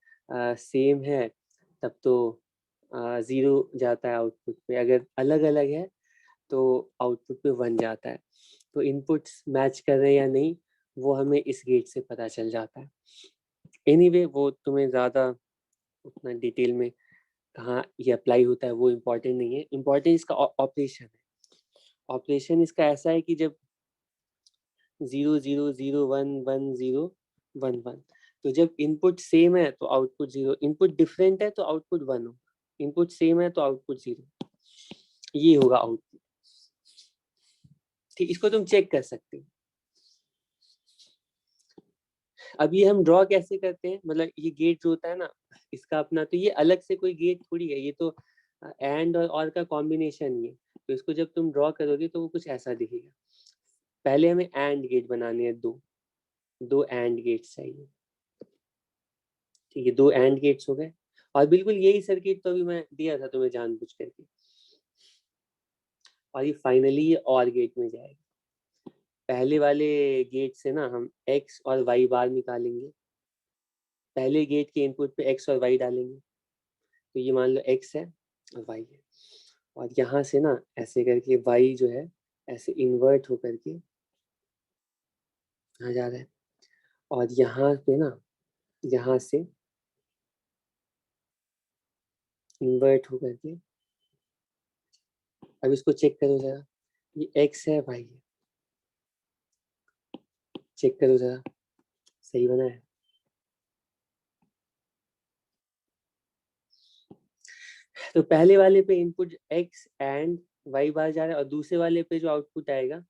सेम है तब तो 0 जाता है आउटपुट पे, अगर अलग अलग है तो आउटपुट पे 1 जाता है। तो इनपुट्स मैच कर रहे हैं या नहीं वो हमें इस गेट से पता चल जाता है। एनीवे वो तुम्हें ज़्यादा उतना डिटेल में कहाँ ये अप्लाई होता है वो इम्पोर्टेंट नहीं है, इम्पोर्टेंट इसका ऑपरेशन है। ऑपरेशन इसका ऐसा है कि जब 0 0 0 1 1 0 1 1, तो जब इनपुट सेम है तो आउटपुट 0, इनपुट डिफरेंट है तो आउटपुट 1 हो, इनपुट सेम है तो आउटपुट 0, ये होगा आउटपुट। ठीक, इसको तुम चेक कर सकते हो। अब ये हम ड्रॉ कैसे करते हैं, मतलब ये गेट जो होता है ना इसका अपना, तो ये अलग से कोई गेट थोड़ी है, ये तो एंड और का कॉम्बिनेशन ही है। तो इसको जब तुम ड्रॉ करोगे तो वो कुछ ऐसा दिखेगा। पहले हमें एंड गेट बनाने हैं, दो एंड गेट्स चाहिए, ठीक है, 2 एंड गेट्स हो गए। और बिल्कुल यही सर्किट तो अभी मैं दिया था तुम्हें जानबूझ करके। और ये फाइनली ये और गेट में जाएगा। पहले वाले गेट से ना हम x और y बार निकालेंगे, पहले गेट के इनपुट पे x और y डालेंगे, तो ये मान लो x है और y है, और यहाँ से ना ऐसे करके y जो है ऐसे इन्वर्ट होकर के आ जा रहा है, और यहाँ पे ना यहाँ से इन्वर्ट होकर के, अब इसको चेक करो जरा, ये x है y है, चेक करो जरा सही बना है। तो पहले वाले पे इनपुट x एंड y बार जा रहा है, और दूसरे वाले पे जो आउटपुट आएगा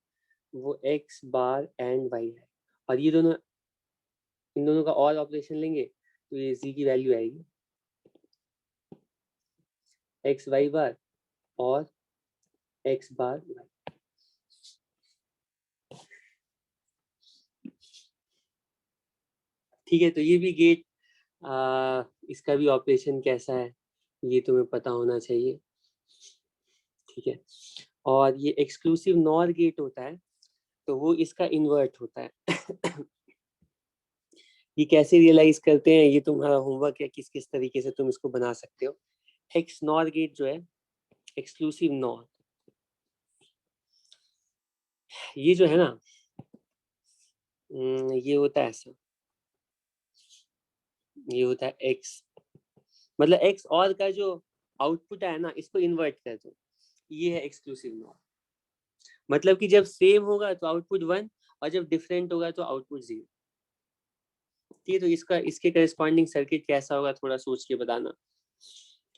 वो x बार एंड y है। और ये दोनों, इन दोनों का और ऑपरेशन लेंगे तो ये z की वैल्यू आएगी x y बार और x बार y। ठीक है, तो ये भी गेट इसका भी ऑपरेशन कैसा है ये तुम्हें पता होना चाहिए, ठीक है। और ये एक्सक्लूसिव नॉर गेट होता है तो वो इसका इन्वर्ट होता है। ये कैसे रियलाइज करते हैं, ये तुम्हारा होमवर्क है, किस किस तरीके से तुम इसको बना सकते हो। एक्स नॉर गेट जो है, एक्सक्लूसिव नॉर, ये जो है ना, ये होता है ऐसा, ये होता है एक्स, मतलब एक्स और का जो आउटपुट है ना, इसको इन्वर्ट कर दो, ये है एक्सक्लूसिव नॉर। मतलब कि जब सेम होगा तो आउटपुट 1 और जब डिफरेंट होगा तो आउटपुट 0। ठीक है, तो इसका इसके करस्पॉन्डिंग सर्किट कैसा होगा थोड़ा सोच के बताना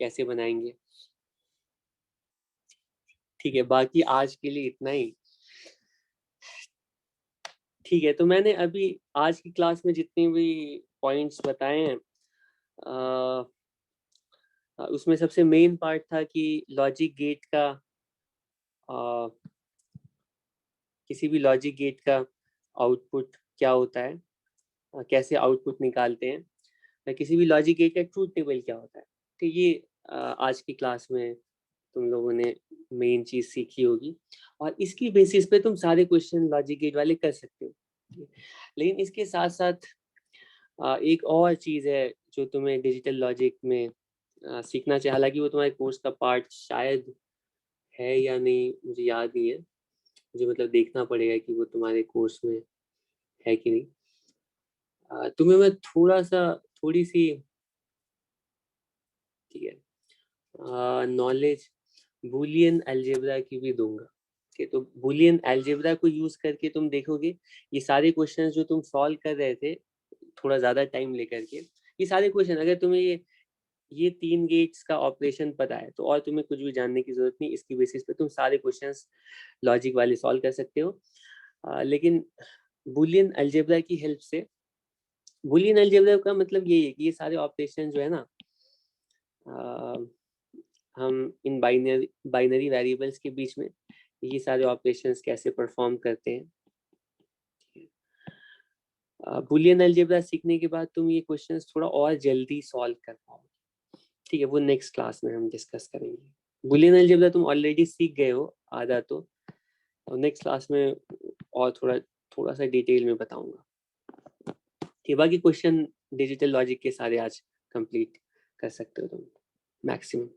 कैसे बनाएंगे। ठीक है, बाकी आज के लिए इतना ही। ठीक है, तो मैंने अभी आज की क्लास में जितने भी पॉइंट्स बताए हैं, उसमें सबसे मेन पार्ट था कि लॉजिक गेट का, किसी भी लॉजिक गेट का आउटपुट क्या होता है, कैसे आउटपुट निकालते हैं, या किसी भी लॉजिक गेट का ट्रूथ टेबल क्या होता है। तो ये आज की क्लास में तुम लोगों ने मेन चीज सीखी होगी, और इसकी बेसिस पे तुम सारे क्वेश्चन लॉजिक गेट वाले कर सकते हो। लेकिन इसके साथ साथ एक और चीज है जो तुम्हें डिजिटल लॉजिक में सीखना चाहिए, हालांकि वो तुम्हारे कोर्स का पार्ट शायद है या नहीं मुझे याद नहीं है, मुझे मतलब देखना पड़ेगा कि वो तुम्हारे कोर्स में है कि नहीं। तुम्हें मैं थोड़ी सी, ठीक है, नॉलेज बूलियन अलजेब्रा की भी दूंगा। ठीक है, तो बूलियन अलजेब्रा को यूज करके तुम देखोगे ये सारे क्वेश्चन जो तुम सॉल्व कर रहे थे थोड़ा ज्यादा टाइम लेकर के, ये सारे क्वेश्चन अगर तुम्हें ये 3 गेट्स का ऑपरेशन पता है तो और तुम्हें कुछ भी जानने की जरूरत नहीं, इसकी बेसिस पे तुम सारे क्वेश्चंस लॉजिक वाले सॉल्व कर सकते हो। लेकिन बूलियन अलजेब्रा की हेल्प से, बूलियन अलजेब्रा का मतलब यही है कि ये सारे ऑपरेशन जो है ना, हम इन बाइनरी वेरिएबल्स के बीच में ये सारे ऑपरेशंस कैसे परफॉर्म करते हैं। बूलियन अलजेब्रा सीखने के बाद तुम ये क्वेश्चंस थोड़ा और जल्दी सॉल्व कर पाओगे। ठीक है, वो नेक्स्ट क्लास में हम डिस्कस करेंगे। बूलियन अलजेब्रा तुम ऑलरेडी सीख गए हो आधा, तो नेक्स्ट क्लास में और थोड़ा सा डिटेल में बताऊंगा। ठीक, बाकी क्वेश्चन डिजिटल लॉजिक के सारे आज कंप्लीट कर सकते हो तुम मैक्सिमम।